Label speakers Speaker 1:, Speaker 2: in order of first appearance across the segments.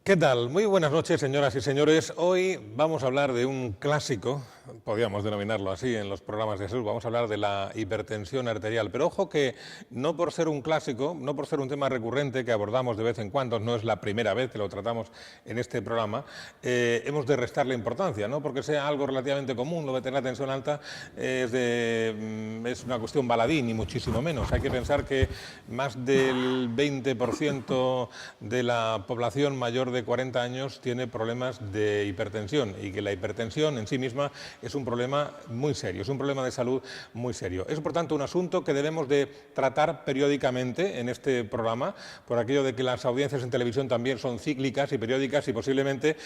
Speaker 1: ¿Qué tal? Muy buenas noches, señoras y señores. Hoy vamos a hablar de un clásico, podríamos denominarlo así en los programas de salud, vamos a hablar de la hipertensión arterial. Pero ojo que no por ser un clásico, no por ser un tema recurrente que abordamos de vez en cuando, no es la primera vez que lo tratamos en este programa, hemos de restarle importancia, no porque sea algo relativamente común, lo de tener la tensión alta es una cuestión baladí, ni muchísimo menos. Hay que pensar que más del 20% de la población mayor de 40 años tiene problemas de hipertensión y que la hipertensión en sí misma es un problema muy serio, es un problema de salud muy serio. Es por tanto un asunto que debemos de tratar periódicamente en este programa, por aquello de que las audiencias en televisión también son cíclicas y periódicas y posiblemente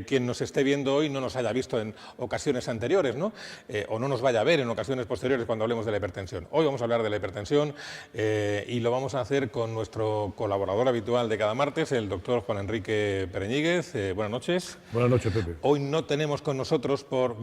Speaker 1: quien nos esté viendo hoy no nos haya visto en ocasiones anteriores, ¿no? O no nos vaya a ver en ocasiones posteriores cuando hablemos de la hipertensión. Hoy vamos a hablar de la hipertensión y lo vamos a hacer con nuestro colaborador habitual de cada martes, el doctor Juan Enrique Pereñíguez. Buenas noches.
Speaker 2: Buenas noches, Pepe.
Speaker 1: Hoy no tenemos con nosotros por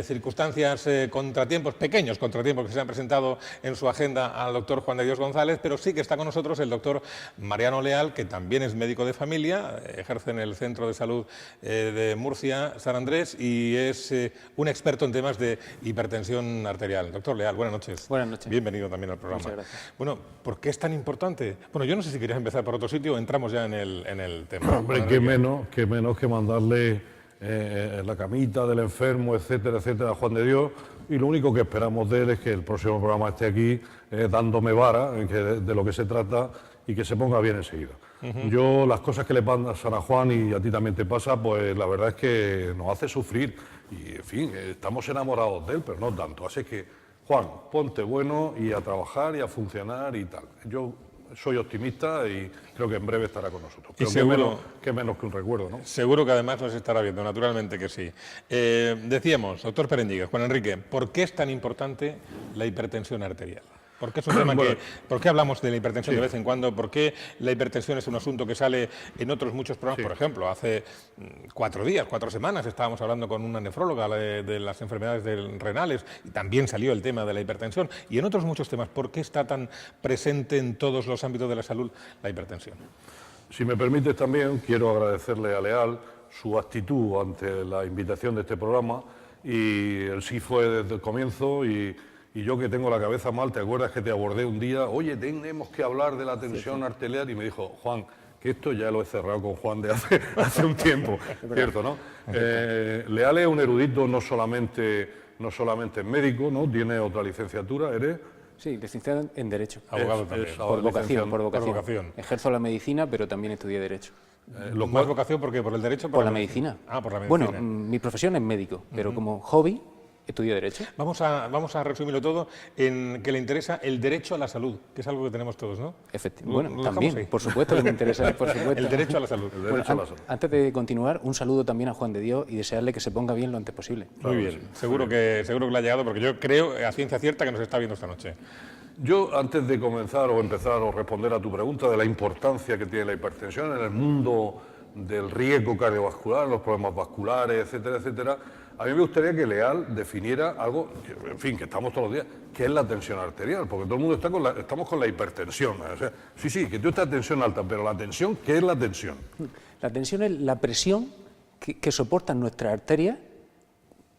Speaker 1: circunstancias, contratiempos, pequeños contratiempos que se han presentado en su agenda al doctor Juan de Dios González, pero sí que está con nosotros el doctor Mariano Leal, que también es médico de familia, ejerce en el Centro de Salud de Murcia, San Andrés, y es un experto en temas de hipertensión arterial. Doctor Leal, buenas noches.
Speaker 3: Buenas noches.
Speaker 1: Bienvenido también al programa.
Speaker 3: Muchas gracias.
Speaker 1: Bueno, ¿por qué es tan importante? Bueno, yo no sé si querías empezar por otro sitio o entramos ya en el tema.
Speaker 2: Hombre, qué menos que mandarle la camita del enfermo, etcétera, etcétera, a Juan de Dios. Y lo único que esperamos de él es que el próximo programa esté aquí dándome vara de lo que se trata y que se ponga bien enseguida. Yo, las cosas que le pasan a Juan y a ti también te pasa, pues la verdad es que nos hace sufrir. Y, en fin, estamos enamorados de él, pero no tanto. Así que, Juan, ponte bueno y a trabajar y a funcionar y tal. Yo soy optimista y creo que en breve estará con nosotros. Pero qué menos que un recuerdo, ¿no?
Speaker 1: Seguro que además nos estará viendo, naturalmente que sí. Decíamos, doctor Pereñíguez, Juan Enrique, ¿por qué es tan importante la hipertensión arterial? ¿Por qué es un tema ¿por qué hablamos de la hipertensión de vez en cuando? ¿Por qué la hipertensión es un asunto que sale en otros muchos programas? Sí. Por ejemplo, hace 4 semanas, estábamos hablando con una nefróloga de las enfermedades renales y también salió el tema de la hipertensión. Y en otros muchos temas, ¿por qué está tan presente en todos los ámbitos de la salud la hipertensión?
Speaker 2: Si me permites también, quiero agradecerle a Leal su actitud ante la invitación de este programa, y él sí fue desde el comienzo y yo, que tengo la cabeza mal, ¿te acuerdas que te abordé un día? Oye, tenemos que hablar de la tensión arterial, y me dijo, Juan, que esto ya lo he cerrado con Juan de hace un tiempo, ¿cierto, no? Leal es un erudito, no solamente es médico, ¿no? Tiene otra licenciatura, ¿eres?
Speaker 3: Sí, licenciado en Derecho.
Speaker 1: Abogado también.
Speaker 3: Por vocación. Ejerzo la medicina, pero también estudié Derecho.
Speaker 1: ¿Más vocación por qué? ¿Por el derecho?
Speaker 3: Por la medicina.
Speaker 1: Ah, por la medicina.
Speaker 3: Bueno, mi profesión es médico, pero como hobby estudio Derecho.
Speaker 1: Vamos a resumirlo todo en que le interesa el derecho a la salud, que es algo que tenemos todos, ¿no?
Speaker 3: Efectivamente. Bueno, también, por supuesto que me interesa, por supuesto.
Speaker 1: El derecho a la salud.
Speaker 3: Antes de continuar, un saludo también a Juan de Dios y desearle que se ponga bien lo antes posible.
Speaker 1: Muy bien, seguro que le ha llegado, porque yo creo a ciencia cierta que nos está viendo esta noche.
Speaker 2: Yo, antes de comenzar o empezar o responder a tu pregunta de la importancia que tiene la hipertensión en el mundo del riesgo cardiovascular, los problemas vasculares, etcétera, etcétera, a mí me gustaría que Leal definiera algo, en fin, que estamos todos los días, que es la tensión arterial, porque todo el mundo estamos con la hipertensión. O sea, sí, que tú estás tensión alta, pero la tensión, ¿qué es la tensión?
Speaker 3: La tensión es la presión que soportan nuestras arterias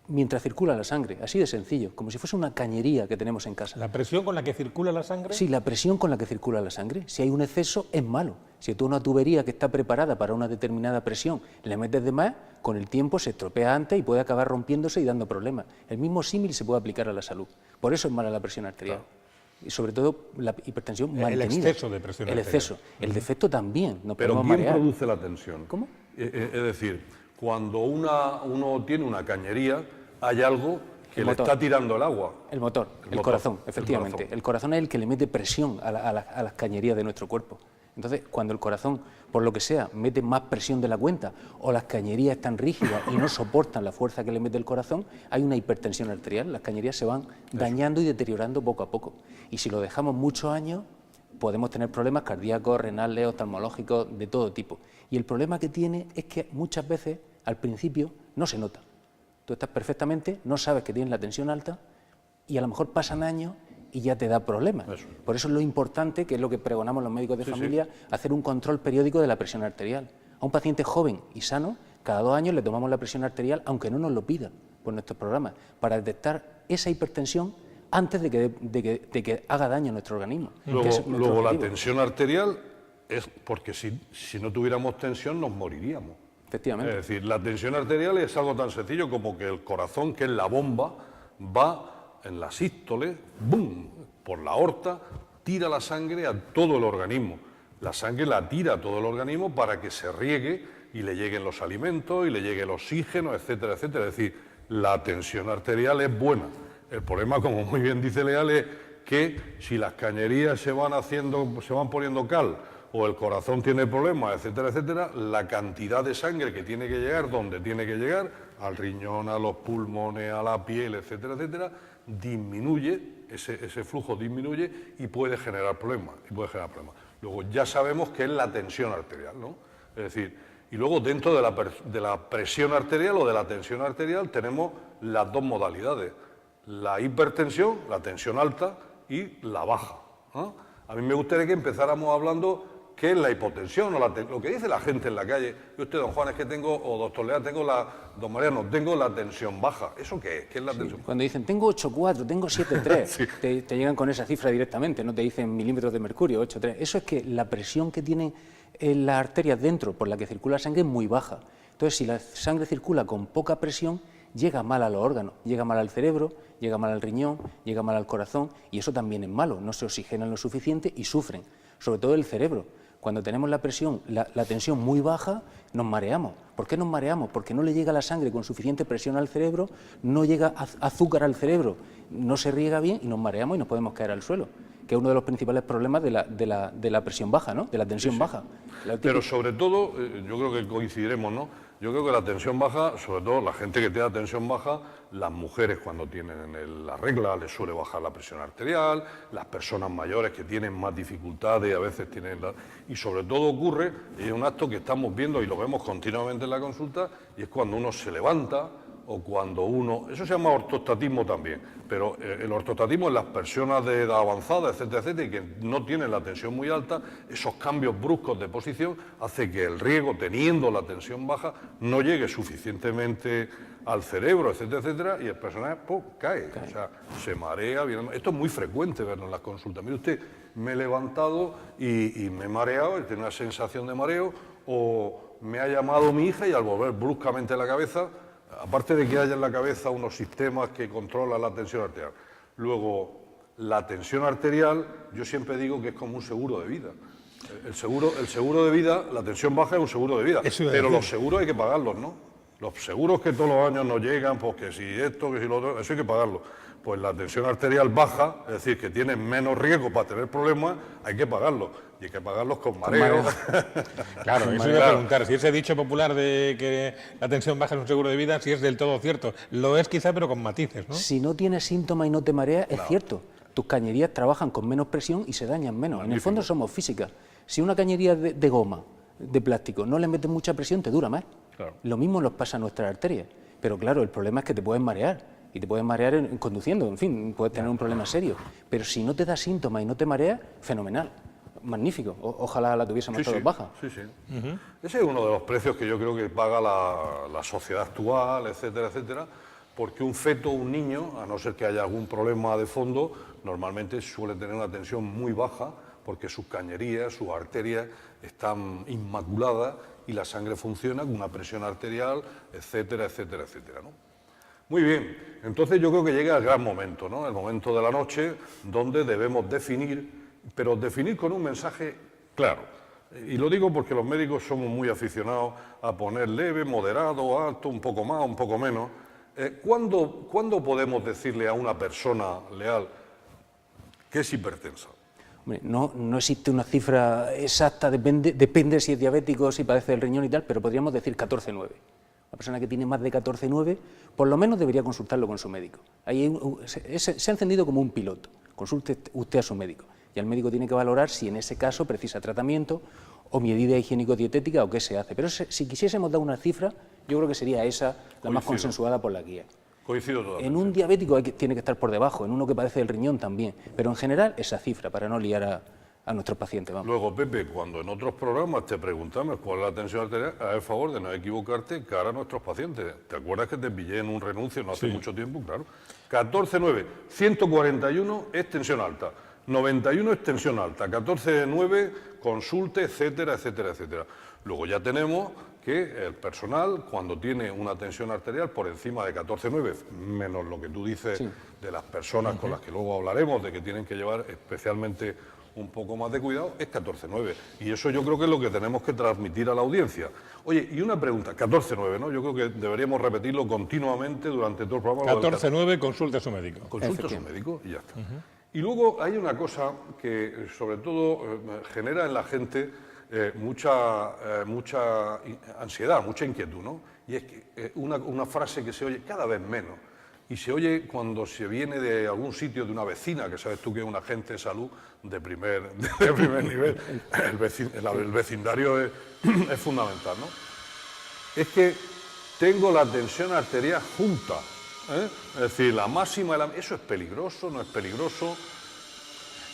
Speaker 3: mientras circula la sangre, así de sencillo, como si fuese una cañería que tenemos en casa.
Speaker 1: ¿La presión con la que circula la sangre?
Speaker 3: Sí, la presión con la que circula la sangre. Si hay un exceso, es malo. Si tú una tubería que está preparada para una determinada presión le metes de más, con el tiempo se estropea antes y puede acabar rompiéndose y dando problemas. El mismo símil se puede aplicar a la salud. Por eso es mala la presión arterial. Claro. Y sobre todo la hipertensión mantenida.
Speaker 1: El exceso de presión arterial.
Speaker 3: El exceso. El defecto también.
Speaker 2: Pero ¿quién
Speaker 3: marear.
Speaker 2: Produce la tensión?
Speaker 3: ¿Cómo?
Speaker 2: Es decir, cuando uno tiene una cañería, hay algo que le está tirando el agua.
Speaker 3: El motor, el corazón, efectivamente. El corazón es el que le mete presión a las cañerías de nuestro cuerpo. Entonces, cuando el corazón, por lo que sea, mete más presión de la cuenta o las cañerías están rígidas y no soportan la fuerza que le mete el corazón, hay una hipertensión arterial. Las cañerías se van dañando y deteriorando poco a poco. Y si lo dejamos muchos años, podemos tener problemas cardíacos, renales, oftalmológicos, de todo tipo. Y el problema que tiene es que muchas veces, al principio, no se nota. Tú estás perfectamente, no sabes que tienes la tensión alta y a lo mejor pasan años y ya te da problemas. Por eso es lo importante, que es lo que pregonamos los médicos de familia, hacer un control periódico de la presión arterial. A un paciente joven y sano, cada 2 años le tomamos la presión arterial, aunque no nos lo pida por nuestros programas, para detectar esa hipertensión antes de que haga daño a nuestro organismo.
Speaker 2: Luego la tensión arterial es porque si no tuviéramos tensión nos moriríamos.
Speaker 3: Efectivamente.
Speaker 2: Es decir, la tensión arterial es algo tan sencillo como que el corazón, que es la bomba, va en la sístole, ¡bum!, por la aorta, tira la sangre a todo el organismo. La sangre la tira a todo el organismo para que se riegue y le lleguen los alimentos y le llegue el oxígeno, etcétera, etcétera. Es decir, la tensión arterial es buena. El problema, como muy bien dice Leal, es que si las cañerías se van poniendo cal, o el corazón tiene problemas, etcétera, etcétera, la cantidad de sangre que tiene que llegar, donde tiene que llegar, al riñón, a los pulmones, a la piel, etcétera, etcétera, disminuye, ese flujo disminuye y puede generar problemas. Luego ya sabemos que es la tensión arterial, ¿no? Es decir, y luego dentro de la presión arterial o de la tensión arterial tenemos las dos modalidades, la hipertensión, la tensión alta y la baja, ¿no? A mí me gustaría que empezáramos hablando qué es la hipotensión, o lo que dice la gente en la calle. Yo usted, don Juan, es que tengo, o doctor Leal, don Mariano, tengo la tensión baja. ¿Eso qué es? ¿Qué es la tensión baja?
Speaker 3: Cuando dicen, tengo 8,4, tengo 7,3, sí, te llegan con esa cifra directamente, no te dicen milímetros de mercurio, 8,3. Eso es que la presión que tienen las arterias dentro, por la que circula la sangre, es muy baja. Entonces, si la sangre circula con poca presión, llega mal a los órganos, llega mal al cerebro, llega mal al riñón, llega mal al corazón, y eso también es malo, no se oxigenan lo suficiente y sufren, sobre todo el cerebro. Cuando tenemos la presión, la tensión muy baja, nos mareamos. ¿Por qué nos mareamos? Porque no le llega la sangre con suficiente presión al cerebro, no llega azúcar al cerebro, no se riega bien y nos mareamos y nos podemos caer al suelo, que es uno de los principales problemas de la presión baja, ¿no? De la tensión baja.
Speaker 2: Pero sobre todo, yo creo que coincidiremos, ¿no? Yo creo que la tensión baja, sobre todo la gente que tiene tensión baja, las mujeres cuando tienen la regla les suele bajar la presión arterial, las personas mayores que tienen más dificultades a veces tienen y sobre todo ocurre, y es un acto que estamos viendo y lo vemos continuamente en la consulta, y es cuando uno se levanta o cuando uno, eso se llama ortostatismo también, pero el ortostatismo en las personas de edad avanzada, etcétera, etcétera, y que no tienen la tensión muy alta, esos cambios bruscos de posición hace que el riego, teniendo la tensión baja, no llegue suficientemente al cerebro, etcétera, etcétera, y el personaje cae, o sea, se marea. Esto es muy frecuente verlo en las consultas. Mire usted, me he levantado y me he mareado, y tengo una sensación de mareo, o me ha llamado mi hija y al volver bruscamente la cabeza, aparte de que haya en la cabeza unos sistemas que controlan la tensión arterial. Luego, la tensión arterial, yo siempre digo que es como un seguro de vida. El seguro de vida, la tensión baja es un seguro de vida, pero los seguros hay que pagarlos, ¿no? Los seguros que todos los años nos llegan, pues que si esto, que si lo otro, eso hay que pagarlo. Pues la tensión arterial baja, es decir, que tiene menos riesgo para tener problemas, hay que pagarlo. Y hay que pagarlos con mareo.
Speaker 1: Claro, eso iba a preguntar, si ese dicho popular de que la tensión baja es un seguro de vida, si es del todo cierto. Lo es quizá, pero con matices, ¿no?
Speaker 3: Si no tienes síntomas y no te mareas, es cierto. Tus cañerías trabajan con menos presión y se dañan menos. Magnífico. En el fondo somos físicas. Si una cañería de goma, de plástico, no le metes mucha presión, te dura más. Claro. Lo mismo nos pasa a nuestras arterias. Pero claro, el problema es que te puedes marear. Y te puedes marear conduciendo, en fin, puedes tener un problema serio. Pero si no te da síntomas y no te mareas, fenomenal. Magnífico, ojalá la tuviésemos todos baja.
Speaker 2: Sí, sí. Ese es uno de los precios que yo creo que paga la sociedad actual, etcétera, etcétera, porque un feto, un niño, a no ser que haya algún problema de fondo, normalmente suele tener una tensión muy baja, porque sus cañerías, sus arterias están inmaculadas y la sangre funciona con una presión arterial, etcétera, etcétera, etcétera, ¿no? Muy bien, entonces yo creo que llega el gran momento, ¿no? El momento de la noche donde debemos definir, pero definir con un mensaje claro. Y lo digo porque los médicos somos muy aficionados a poner leve, moderado, alto, un poco más, un poco menos. ¿Cuándo podemos decirle a una persona, Leal, que es hipertensa?
Speaker 3: Hombre, no existe una cifra exacta, depende si es diabético, si padece del riñón y tal, pero podríamos decir 14,9. La persona que tiene más de 14,9, por lo menos debería consultarlo con su médico. Ahí se ha encendido como un piloto. Consulte usted a su médico. Y el médico tiene que valorar si en ese caso precisa tratamiento o medida higiénico-dietética o qué se hace. Pero si quisiésemos dar una cifra, yo creo que sería esa la más consensuada por la guía.
Speaker 2: Coincido totalmente.
Speaker 3: En un diabético tiene que estar por debajo, en uno que padece del riñón también. Pero en general esa cifra, para no liar a nuestros pacientes. Vamos.
Speaker 2: Luego, Pepe, cuando en otros programas te preguntamos cuál es la tensión arterial, haz el favor de no equivocarte cara a nuestros pacientes. ¿Te acuerdas que te pillé en un renuncio no hace mucho tiempo? Claro. 14,9, 141 es tensión alta, 91 es tensión alta, 14,9 consulte, etcétera, etcétera, etcétera. Luego ya tenemos que el personal, cuando tiene una tensión arterial por encima de 14,9, menos lo que tú dices de las personas con las que luego hablaremos, de que tienen que llevar especialmente un poco más de cuidado, es 14,9. Y eso yo creo que es lo que tenemos que transmitir a la audiencia. Oye, y una pregunta, 14,9, ¿no? Yo creo que deberíamos repetirlo continuamente durante todo el programa.
Speaker 1: 14,9, consulte a su médico.
Speaker 2: Consulte a su médico y ya está. Y luego hay una cosa que sobre todo genera en la gente mucha ansiedad, mucha inquietud, ¿no? Y es que una frase que se oye cada vez menos, y se oye cuando se viene de algún sitio de una vecina, que sabes tú que es un agente de salud de primer nivel, el vecindario es fundamental, ¿no? Es que tengo la tensión arterial junta, ¿eh? Es decir, la máxima, ¿eso es peligroso, no es peligroso?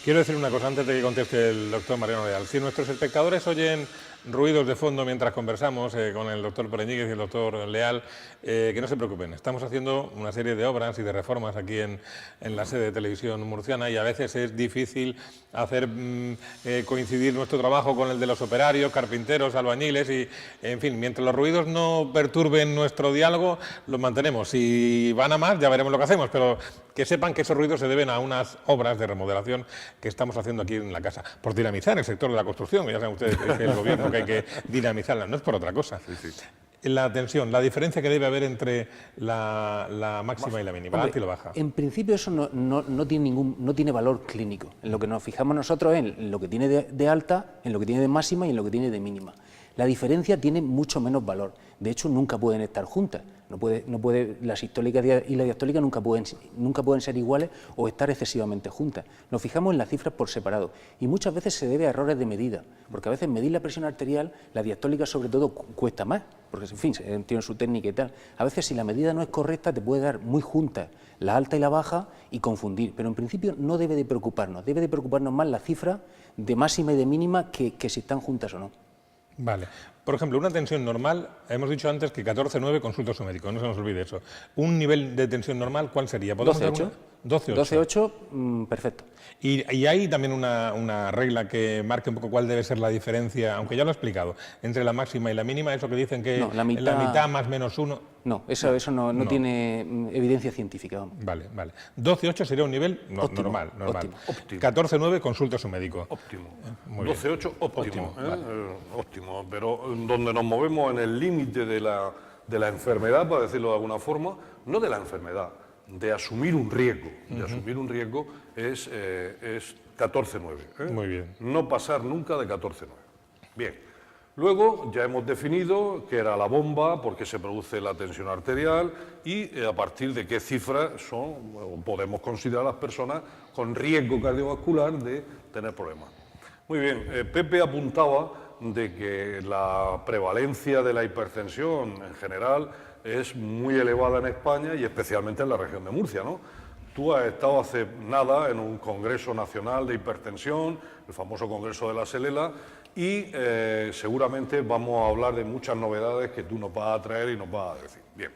Speaker 1: Quiero decir una cosa antes de que conteste el doctor Mariano Leal. Si nuestros espectadores oyen ruidos de fondo mientras conversamos con el doctor Pereñíguez y el doctor Leal, que no se preocupen. Estamos haciendo una serie de obras y de reformas aquí en la sede de Televisión Murciana y a veces es difícil hacer coincidir nuestro trabajo con el de los operarios, carpinteros, albañiles y, en fin, mientras los ruidos no perturben nuestro diálogo, los mantenemos. Si van a más, ya veremos lo que hacemos, pero que sepan que esos ruidos se deben a unas obras de remodelación que estamos haciendo aquí en la casa, por dinamizar el sector de la construcción, que ya saben ustedes que el gobierno que hay que dinamizarla, no es por otra cosa. La tensión, la diferencia que debe haber entre la máxima y la mínima, alta y la baja.
Speaker 3: En principio eso no tiene valor clínico. En lo que nos fijamos nosotros es en lo que tiene de alta, en lo que tiene de máxima y en lo que tiene de mínima. La diferencia tiene mucho menos valor. De hecho, nunca pueden estar juntas. La sistólica y la diastólica nunca pueden ser iguales o estar excesivamente juntas. Nos fijamos en las cifras por separado y muchas veces se debe a errores de medida, porque a veces medir la presión arterial, la diastólica sobre todo cuesta más, porque en fin, tiene su técnica y tal. A veces si la medida no es correcta te puede dar muy juntas la alta y la baja y confundir, pero en principio no debe de preocuparnos más la cifra de máxima y de mínima que si están juntas o no.
Speaker 1: Vale. Por ejemplo, una tensión normal, hemos dicho antes que 14,9 consulta a su médico, no se nos olvide eso. Un nivel de tensión normal, ¿cuál sería?
Speaker 3: 12,8.
Speaker 1: 12,8.
Speaker 3: 12,8, perfecto.
Speaker 1: Y hay también una regla que marque un poco cuál debe ser la diferencia, aunque ya lo he explicado, entre la máxima y la mínima, eso que dicen que
Speaker 3: no, la
Speaker 1: mitad más menos 1.
Speaker 3: No, eso no tiene evidencia científica. Vamos.
Speaker 1: Vale. 12,8 sería un nivel normal.
Speaker 2: Óptimo.
Speaker 1: 14,9 consulta a su médico.
Speaker 2: Óptimo. 12,8 óptimo. Óptimo, pero donde nos movemos en el límite de la enfermedad, para decirlo de alguna forma, no de la enfermedad, de asumir un riesgo. De asumir un riesgo es 14,9.
Speaker 1: Muy bien.
Speaker 2: No pasar nunca de 14,9. Bien. Luego ya hemos definido que era la bomba, porque se produce la tensión arterial y a partir de qué cifras podemos considerar a las personas con riesgo cardiovascular de tener problemas. Muy bien, Pepe apuntaba de que la prevalencia de la hipertensión en general es muy elevada en España y especialmente en la región de Murcia, ¿no? Tú has estado hace nada en un Congreso Nacional de Hipertensión, el famoso Congreso de la Selela, y seguramente vamos a hablar de muchas novedades que tú nos vas a traer y nos vas a decir. Bien,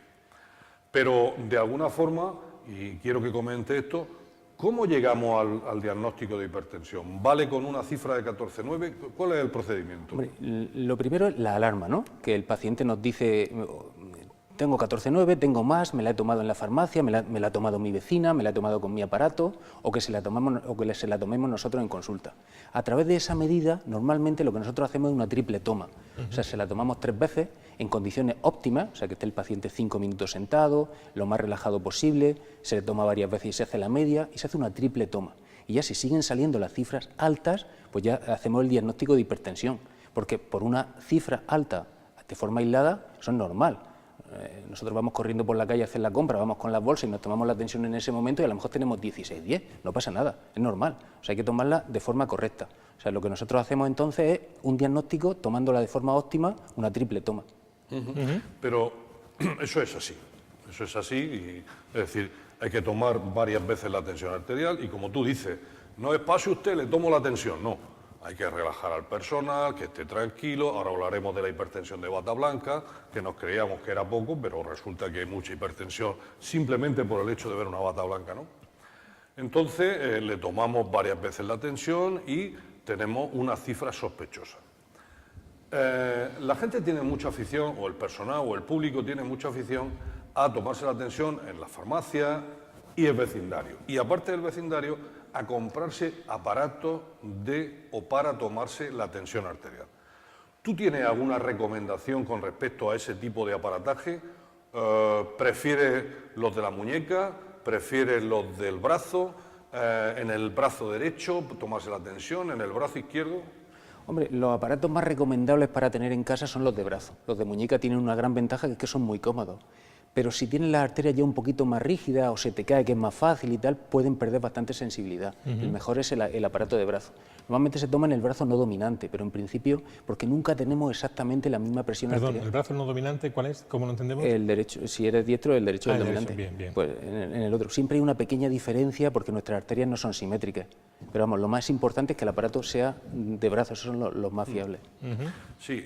Speaker 2: pero de alguna forma, y quiero que comente esto, ¿cómo llegamos al diagnóstico de hipertensión? ¿Vale con una cifra de 14,9? ¿Cuál es el procedimiento?
Speaker 3: Hombre, lo primero es la alarma, ¿no? Que el paciente nos dice, tengo 14,9, tengo más, me la he tomado en la farmacia, me la ha tomado mi vecina, me la he tomado con mi aparato, o que se la tomemos nosotros en consulta. A través de esa medida, normalmente lo que nosotros hacemos es una triple toma. O sea, se la tomamos 3 veces en condiciones óptimas, o sea, que esté el paciente 5 minutos sentado, lo más relajado posible, se le toma varias veces y se hace la media, y se hace una triple toma. Y ya si siguen saliendo las cifras altas, pues ya hacemos el diagnóstico de hipertensión, porque por una cifra alta de forma aislada, eso es normal. Nosotros vamos corriendo por la calle a hacer la compra, vamos con las bolsas y nos tomamos la tensión en ese momento y a lo mejor tenemos 16,10, no pasa nada, es normal, o sea, hay que tomarla de forma correcta. O sea, lo que nosotros hacemos entonces es un diagnóstico tomándola de forma óptima, una triple toma.
Speaker 2: Pero eso es así, y, es decir, hay que tomar varias veces la tensión arterial y como tú dices, no es pase usted, le tomo la tensión, no. Hay que relajar al personal, que esté tranquilo. Ahora hablaremos de la hipertensión de bata blanca, que nos creíamos que era poco, pero resulta que hay mucha hipertensión simplemente por el hecho de ver una bata blanca, ¿no? Entonces le tomamos varias veces la tensión y tenemos una cifra sospechosa. La gente tiene mucha afición, o el personal o el público tiene mucha afición a tomarse la tensión en las farmacias y el vecindario. Y aparte del vecindario, a comprarse aparatos o para tomarse la tensión arterial. ¿Tú tienes alguna recomendación con respecto a ese tipo de aparataje? ¿Prefieres los de la muñeca? ¿Prefieres los del brazo? ¿En el brazo derecho tomarse la tensión? ¿En el brazo izquierdo?
Speaker 3: Hombre, los aparatos más recomendables para tener en casa son los de brazo. Los de muñeca tienen una gran ventaja, que es que son muy cómodos. Pero si tienes las arterias ya un poquito más rígidas o se te cae, que es más fácil y tal, pueden perder bastante sensibilidad. El mejor es el aparato de brazo. Normalmente se toma en el brazo no dominante, pero en principio, porque nunca tenemos exactamente la misma presión arterial.
Speaker 1: Perdón, ¿el brazo no dominante cuál es? ¿Cómo lo entendemos?
Speaker 3: El derecho, si eres diestro, el derecho es el dominante.
Speaker 1: Bien, bien.
Speaker 3: Pues en el otro. Siempre hay una pequeña diferencia porque nuestras arterias no son simétricas. Pero vamos, lo más importante es que el aparato sea de brazo, esos son los más fiables.
Speaker 2: Sí,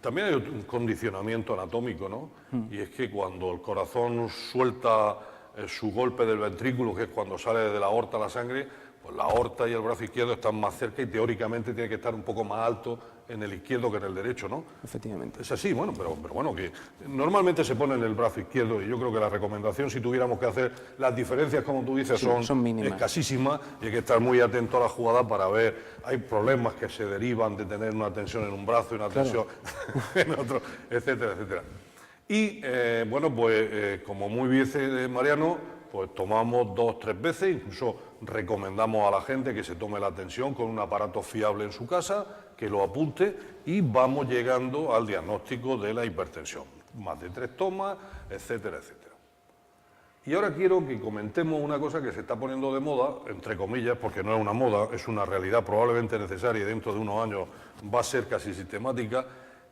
Speaker 2: también hay un condicionamiento anatómico, ¿no? Y es que cuando el corazón suelta su golpe del ventrículo, que es cuando sale de la aorta la sangre, pues la aorta y el brazo izquierdo están más cerca y teóricamente tiene que estar un poco más alto en el izquierdo que en el derecho, ¿no?
Speaker 3: Efectivamente.
Speaker 2: Es así, bueno, pero bueno, que normalmente se pone en el brazo izquierdo y yo creo que la recomendación, si tuviéramos que hacer las diferencias, como tú dices,
Speaker 3: Sí, son mínimas.
Speaker 2: escasísimas y hay que estar muy atento a la jugada para ver, hay problemas que se derivan de tener una tensión en un brazo y una tensión en otro, etcétera, etcétera. Y bueno, pues como muy bien dice Mariano, pues tomamos 2 o 3 veces, incluso recomendamos a la gente que se tome la tensión con un aparato fiable en su casa, que lo apunte y vamos llegando al diagnóstico de la hipertensión. Más de 3 tomas, etcétera, etcétera. Y ahora quiero que comentemos una cosa que se está poniendo de moda, entre comillas, porque no es una moda, es una realidad probablemente necesaria y dentro de unos años va a ser casi sistemática,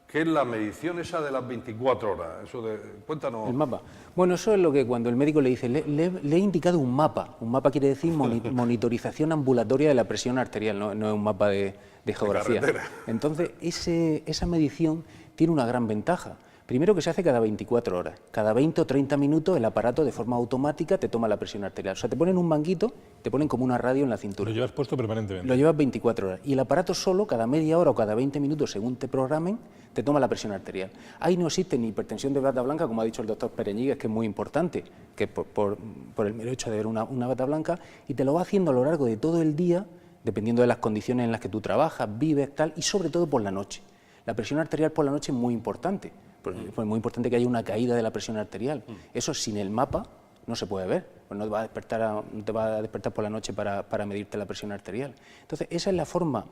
Speaker 2: que es la medición esa de las 24 horas. Eso cuéntanos.
Speaker 3: El mapa. Bueno, eso es lo que cuando el médico le dice, le he indicado un mapa. Un mapa quiere decir monitorización ambulatoria de la presión arterial, no es un mapa de geografía.
Speaker 2: carretera.
Speaker 3: Entonces, esa medición tiene una gran ventaja. Primero, que se hace cada 24 horas. Cada 20 o 30 minutos el aparato de forma automática te toma la presión arterial. O sea, te ponen un manguito, te ponen como una radio en la cintura.
Speaker 1: Lo llevas puesto permanentemente.
Speaker 3: Lo llevas 24 horas. Y el aparato solo, cada media hora o cada 20 minutos, según te programen, te toma la presión arterial. Ahí no existe ni hipertensión de bata blanca, como ha dicho el doctor Pereñigues, que es muy importante, que por el mero hecho de ver una bata blanca, y te lo va haciendo a lo largo de todo el día, dependiendo de las condiciones en las que tú trabajas, vives, tal, y sobre todo por la noche. La presión arterial por la noche es muy importante. Pues es muy importante que haya una caída de la presión arterial. Eso sin el mapa no se puede ver, pues no te va a despertar por la noche para medirte la presión arterial. Entonces, esa es la forma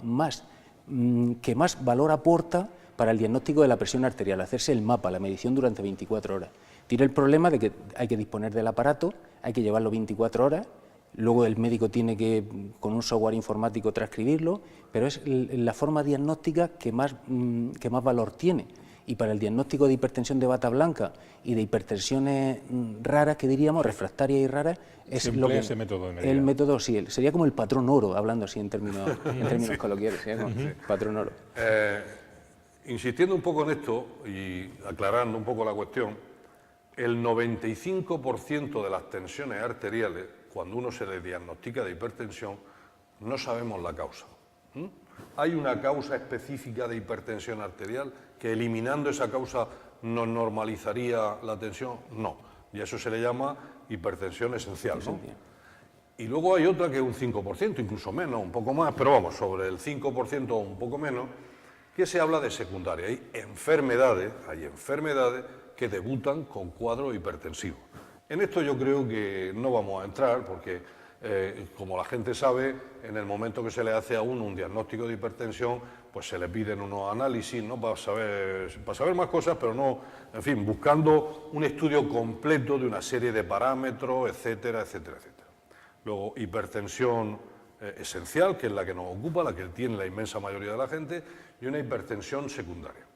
Speaker 3: que más valor aporta para el diagnóstico de la presión arterial, hacerse el mapa, la medición durante 24 horas. Tiene el problema de que hay que disponer del aparato, hay que llevarlo 24 horas, luego el médico tiene que, con un software informático, transcribirlo, pero es la forma diagnóstica que más valor tiene. Y para el diagnóstico de hipertensión de bata blanca y de hipertensiones raras, que diríamos, refractarias y raras, es lo que
Speaker 1: ese método de medida.
Speaker 3: el método, sí, sería como el patrón oro, hablando así en términos coloquiales, sería como patrón oro.
Speaker 2: Insistiendo un poco en esto y aclarando un poco la cuestión, el 95% de las tensiones arteriales, cuando uno se le diagnostica de hipertensión, no sabemos la causa. ¿Hay una causa específica de hipertensión arterial que eliminando esa causa nos normalizaría la tensión? No, y a eso se le llama hipertensión esencial, ¿no? Y luego hay otra que es un 5%, incluso menos, un poco más, pero vamos, sobre el 5% o un poco menos, que se habla de secundaria. Hay enfermedades que debutan con cuadros hipertensivos. En esto yo creo que no vamos a entrar porque, como la gente sabe, en el momento que se le hace a uno un diagnóstico de hipertensión, pues se le piden unos análisis, ¿no? para saber más cosas, pero no, en fin, buscando un estudio completo de una serie de parámetros, etcétera, etcétera, etcétera. Luego, hipertensión esencial, que es la que nos ocupa, la que tiene la inmensa mayoría de la gente, y una hipertensión secundaria.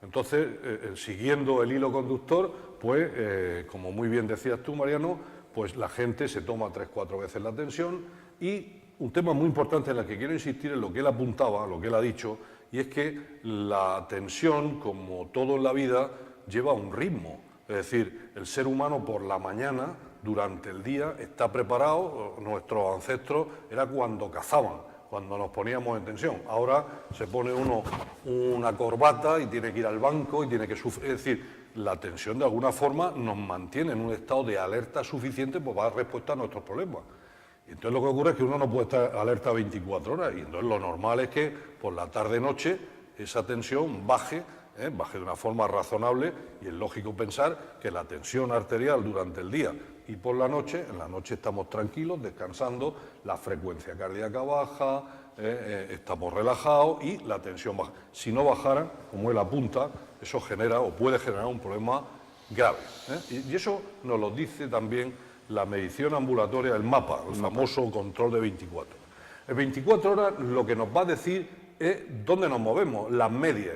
Speaker 2: Entonces, siguiendo el hilo conductor, pues, como muy bien decías tú, Mariano, pues la gente se toma 3 o 4 veces la tensión y un tema muy importante en el que quiero insistir en lo que él apuntaba, lo que él ha dicho, y es que la tensión, como todo en la vida, lleva un ritmo. Es decir, el ser humano por la mañana, durante el día, está preparado. Nuestros ancestros era cuando cazaban, cuando nos poníamos en tensión. Ahora se pone uno una corbata y tiene que ir al banco y tiene que sufrir. Es decir, la tensión de alguna forma nos mantiene en un estado de alerta suficiente para dar respuesta a nuestros problemas. Y entonces lo que ocurre es que uno no puede estar alerta 24 horas y entonces lo normal es que por la tarde-noche esa tensión baje de una forma razonable, y es lógico pensar que la tensión arterial durante el día y por la noche, en la noche estamos tranquilos, descansando, la frecuencia cardíaca baja, estamos relajados y la tensión baja. Si no bajara, como él apunta, eso genera o puede generar un problema grave. Y eso nos lo dice también la medición ambulatoria, el MAPA, el famoso control de 24 horas. En 24 horas lo que nos va a decir es dónde nos movemos, las medias,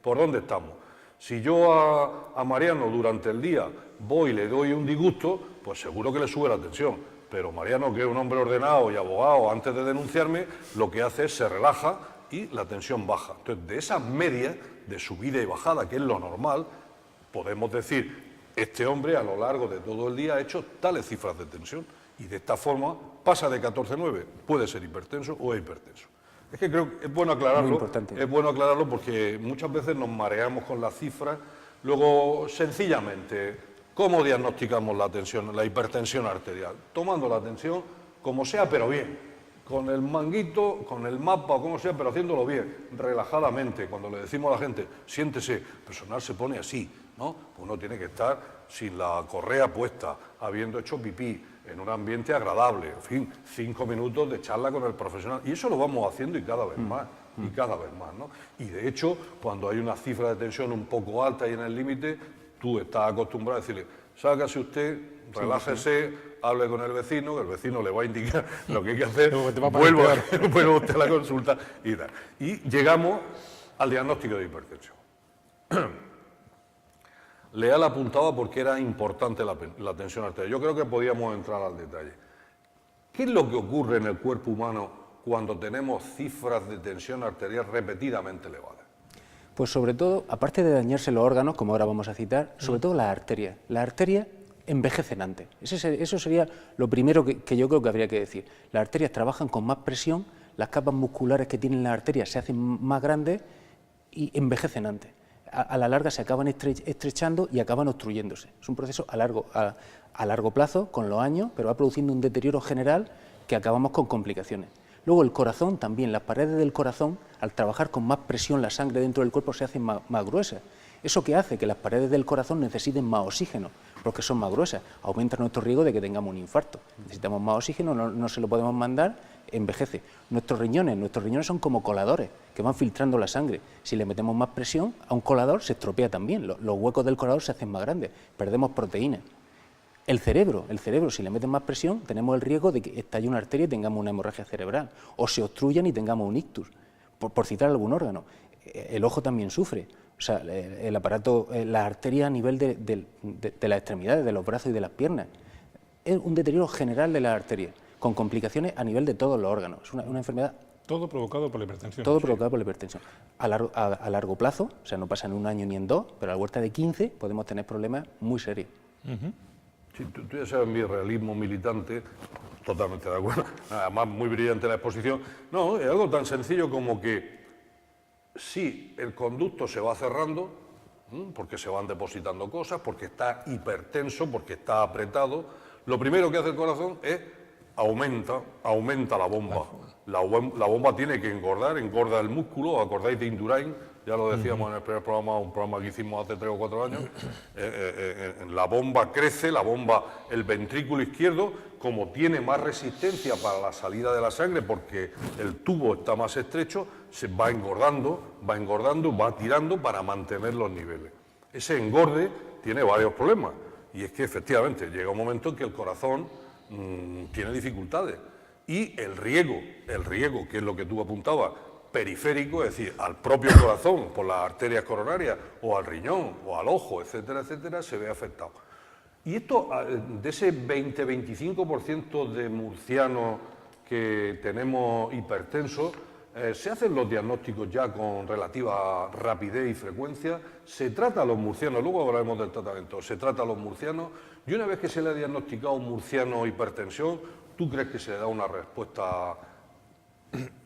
Speaker 2: por dónde estamos. Si yo a Mariano durante el día voy y le doy un disgusto, pues seguro que le sube la tensión. Pero Mariano, que es un hombre ordenado y abogado, antes de denunciarme, lo que hace es se relaja y la tensión baja. Entonces, de esas medias de subida y bajada, que es lo normal, podemos decir, este hombre a lo largo de todo el día ha hecho tales cifras de tensión y de esta forma pasa de 14,9, puede ser hipertenso o es hipertenso. Es que creo que es bueno aclararlo porque muchas veces nos mareamos con las cifras. Luego, sencillamente, ¿cómo diagnosticamos la tensión, la hipertensión arterial? Tomando la tensión como sea, pero bien, con el manguito, con el mapa o como sea, pero haciéndolo bien, relajadamente. Cuando le decimos a la gente, siéntese, el personal se pone así, ¿no? Uno tiene que estar sin la correa puesta, habiendo hecho pipí, en un ambiente agradable, en fin, 5 minutos de charla con el profesional. Y eso lo vamos haciendo y cada vez más, ¿no? Y de hecho, cuando hay una cifra de tensión un poco alta y en el límite, tú estás acostumbrado a decirle, sálgase usted, relájese, hable con el vecino, que el vecino le va a indicar lo que hay que hacer, vuelva usted a la consulta y tal. Y llegamos al diagnóstico de hipertensión. Leal apuntaba porque era importante la tensión arterial. Yo creo que podíamos entrar al detalle. ¿Qué es lo que ocurre en el cuerpo humano cuando tenemos cifras de tensión arterial repetidamente elevadas?
Speaker 3: Pues sobre todo, aparte de dañarse los órganos, como ahora vamos a citar, sobre todo las arterias. Las arterias envejecen antes. Eso sería lo primero que yo creo que habría que decir. Las arterias trabajan con más presión, las capas musculares que tienen las arterias se hacen más grandes y envejecen antes. A la larga se acaban estrechando y acaban obstruyéndose. Es un proceso a largo plazo, con los años, pero va produciendo un deterioro general que acabamos con complicaciones. Luego el corazón también, las paredes del corazón, al trabajar con más presión la sangre dentro del cuerpo se hacen más gruesas. Eso que hace que las paredes del corazón necesiten más oxígeno, porque son más gruesas, aumenta nuestro riesgo de que tengamos un infarto. Necesitamos más oxígeno, no se lo podemos mandar, envejece. Nuestros riñones son como coladores que van filtrando la sangre. Si le metemos más presión a un colador se estropea también, los huecos del colador se hacen más grandes, perdemos proteínas. El cerebro, si le meten más presión, tenemos el riesgo de que estalle una arteria y tengamos una hemorragia cerebral, o se obstruyan y tengamos un ictus, por citar algún órgano. El ojo también sufre. O sea, el aparato, las arterias a nivel de las extremidades, de los brazos y de las piernas. Es un deterioro general de las arterias, con complicaciones a nivel de todos los órganos. Es una enfermedad...
Speaker 1: Todo provocado por la hipertensión.
Speaker 3: Todo provocado por la hipertensión. A largo plazo, o sea, no pasa en un año ni en dos, pero a la vuelta de 15 podemos tener problemas muy serios.
Speaker 2: Sí, tú ya sabes mi realismo militante, totalmente de acuerdo. Además, muy brillante la exposición. No, es algo tan sencillo como que si el conducto se va cerrando, porque se van depositando cosas, porque está hipertenso, porque está apretado, lo primero que hace el corazón es aumenta la bomba. La bomba tiene que engorda el músculo. ¿Acordáis de Indurain? Ya lo decíamos en el primer programa, un programa que hicimos hace 3 o 4 años. La bomba crece, el ventrículo izquierdo, como tiene más resistencia para la salida de la sangre, porque el tubo está más estrecho, se va engordando, va tirando para mantener los niveles. Ese engorde tiene varios problemas, y es que efectivamente llega un momento en que el corazón tiene dificultades, y el riego, que es lo que tú apuntabas, periférico, es decir, al propio corazón por las arterias coronarias, o al riñón, o al ojo, etcétera, etcétera, se ve afectado. Y esto, de ese 20-25% de murcianos que tenemos hipertensos, se hacen los diagnósticos ya con relativa rapidez y frecuencia, se trata a los murcianos, luego hablaremos del tratamiento, se trata a los murcianos, y una vez que se le ha diagnosticado a un murciano hipertensión, ¿tú crees que se le da una respuesta?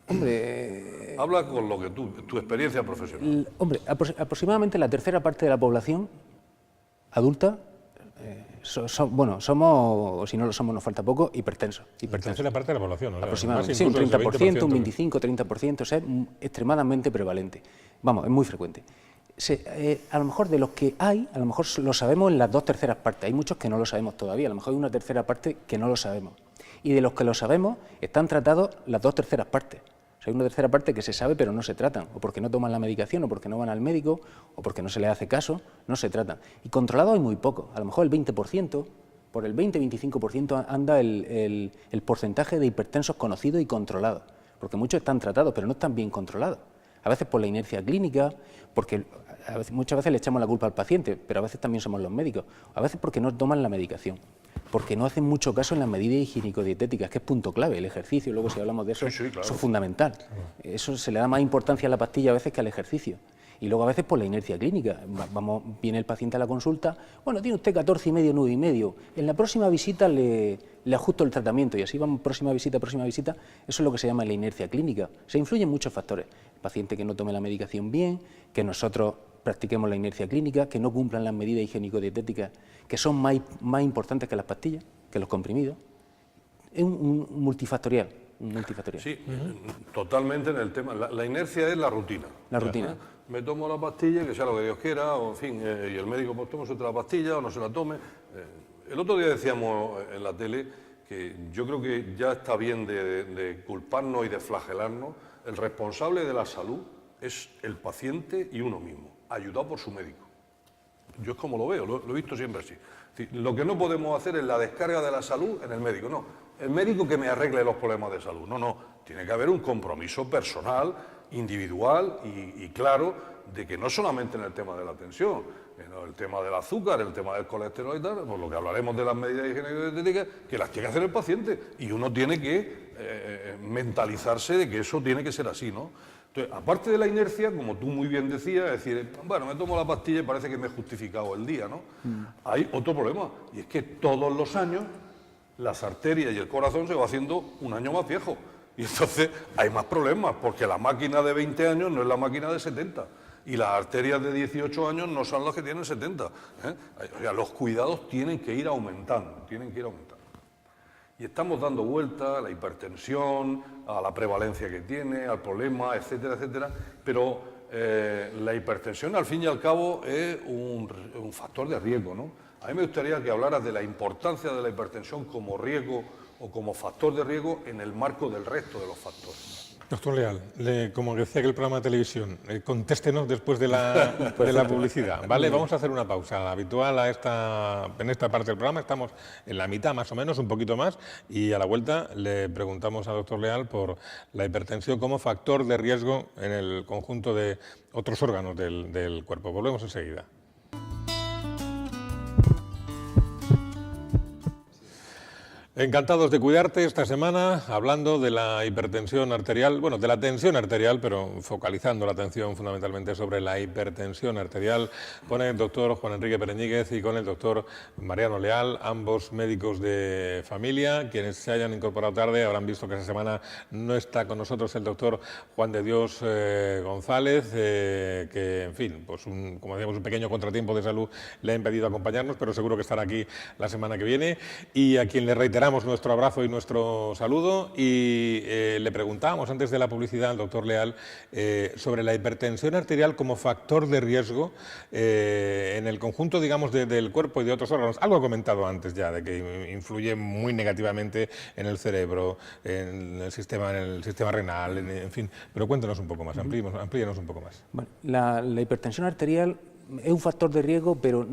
Speaker 3: Hombre,
Speaker 2: habla con lo que tu experiencia profesional.
Speaker 3: Hombre, aproximadamente la tercera parte de la población adulta, bueno, somos, o si no lo somos, nos falta poco, hipertensos.
Speaker 1: La tercera parte de la población, ¿no?
Speaker 3: Aproximadamente, sí, un 30%, un 25%, 30%, o sea, es extremadamente prevalente. Vamos, es muy frecuente. A lo mejor de los que hay, a lo mejor lo sabemos en las 2/3 partes. Hay muchos que no lo sabemos todavía, a lo mejor hay una tercera parte que no lo sabemos. Y de los que lo sabemos, están tratados las 2/3 partes. O sea, hay una tercera parte que se sabe pero no se tratan, o porque no toman la medicación, o porque no van al médico, o porque no se les hace caso, no se tratan. Y controlados hay muy poco, a lo mejor el 20%, por el 20-25% anda el porcentaje de hipertensos conocidos y controlados, porque muchos están tratados pero no están bien controlados. A veces por la inercia clínica, porque muchas veces le echamos la culpa al paciente, pero a veces también somos los médicos, a veces porque no toman la medicación, porque no hacen mucho caso en las medidas higiénico-dietéticas, que es punto clave, el ejercicio, luego si hablamos de eso,
Speaker 2: sí, claro.
Speaker 3: Eso es fundamental. Eso se le da más importancia a la pastilla a veces que al ejercicio. Y luego a veces por la inercia clínica. Viene el paciente a la consulta, bueno, tiene usted 14,5, 9,5, en la próxima visita le ajusto el tratamiento, y así vamos próxima visita, eso es lo que se llama la inercia clínica. Se influyen muchos factores, el paciente que no tome la medicación bien, que nosotros practiquemos la inercia clínica, que no cumplan las medidas higiénico-dietéticas, que son más importantes que las pastillas, que los comprimidos. Es un multifactorial.
Speaker 2: Sí, totalmente en el tema. La inercia es la rutina.
Speaker 3: La rutina.
Speaker 2: Me tomo la pastilla, que sea lo que Dios quiera, o en fin, y el médico pues toma otra pastilla o no se la tome. El otro día decíamos en la tele que yo creo que ya está bien de culparnos y de flagelarnos. El responsable de la salud es el paciente y uno mismo, ayudado por su médico. Yo es como lo veo, lo he visto siempre así. Es decir, lo que no podemos hacer es la descarga de la salud en el médico, no. El médico que me arregle los problemas de salud, no. Tiene que haber un compromiso personal, individual y claro de que no solamente en el tema de la tensión, el tema del azúcar, el tema del colesterol y tal, por lo que hablaremos de las medidas higiénico-dietéticas, que las tiene que hacer el paciente y uno tiene que mentalizarse de que eso tiene que ser así, ¿no? Entonces, aparte de la inercia, como tú muy bien decías, es decir, bueno, me tomo la pastilla y parece que me he justificado el día, ¿no? Hay otro problema, y es que todos los años las arterias y el corazón se va haciendo un año más viejo. Y entonces hay más problemas, porque la máquina de 20 años no es la máquina de 70. Y las arterias de 18 años no son las que tienen 70. O sea, los cuidados tienen que ir aumentando, Y estamos dando vuelta a la hipertensión, a la prevalencia que tiene, al problema, etcétera, etcétera. Pero la hipertensión, al fin y al cabo, es un factor de riesgo, ¿no? A mí me gustaría que hablaras de la importancia de la hipertensión como riesgo o como factor de riesgo en el marco del resto de los factores.
Speaker 1: Doctor Leal, como decía aquel programa de televisión, contéstenos después de la publicidad, ¿vale? Vamos a hacer una pausa habitual en esta parte del programa, estamos en la mitad más o menos, un poquito más, y a la vuelta le preguntamos al doctor Leal por la hipertensión como factor de riesgo en el conjunto de otros órganos del cuerpo. Volvemos enseguida. Encantados de cuidarte esta semana, hablando de la hipertensión arterial, bueno, de la tensión arterial, pero focalizando la atención fundamentalmente sobre la hipertensión arterial, con el doctor Juan Enrique Pereñíguez y con el doctor Mariano Leal, ambos médicos de familia. Quienes se hayan incorporado tarde habrán visto que esta semana no está con nosotros el doctor Juan de Dios González, que, en fin, pues como decíamos, un pequeño contratiempo de salud le ha impedido acompañarnos, pero seguro que estará aquí la semana que viene, y a quien le reiteramos nuestro abrazo y nuestro saludo, y le preguntábamos antes de la publicidad al doctor Leal sobre la hipertensión arterial como factor de riesgo en el conjunto, digamos, del cuerpo y de otros órganos. Algo ha comentado antes ya, de que influye muy negativamente en el cerebro, en el sistema renal, en fin, pero cuéntanos un poco más, amplíenos un poco más. Bueno,
Speaker 3: la hipertensión arterial es un factor de riesgo, pero